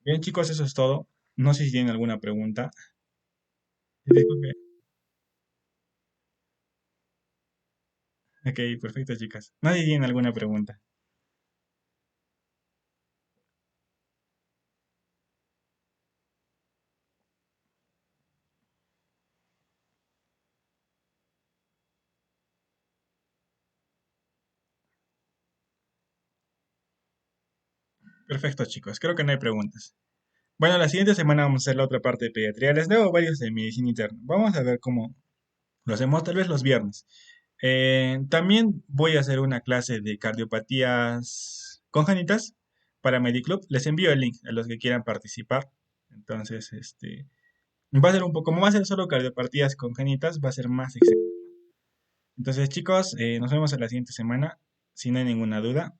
Bien, chicos, eso es todo. No sé si tienen alguna pregunta. Disculpe. Ok, perfecto, chicas. ¿Nadie tiene alguna pregunta? Perfecto, chicos. Creo que no hay preguntas. Bueno, la siguiente semana vamos a hacer la otra parte de pediatría. Les debo varios de medicina interna. Vamos a ver cómo lo hacemos tal vez los viernes. También voy a hacer una clase de cardiopatías congénitas para Mediclub. Les envío el link a los que quieran participar. Entonces, va a ser un poco, como va a ser solo cardiopatías congénitas, va a ser más excelente. Entonces, chicos, nos vemos en la siguiente semana, si no hay ninguna duda.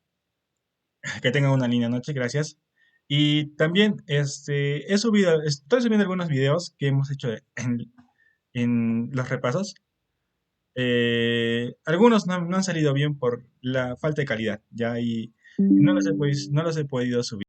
Que tengan una linda noche, gracias. Y también estoy subiendo algunos videos que hemos hecho en los repasos, algunos no han salido bien por la falta de calidad, ya, y no los he podido subir.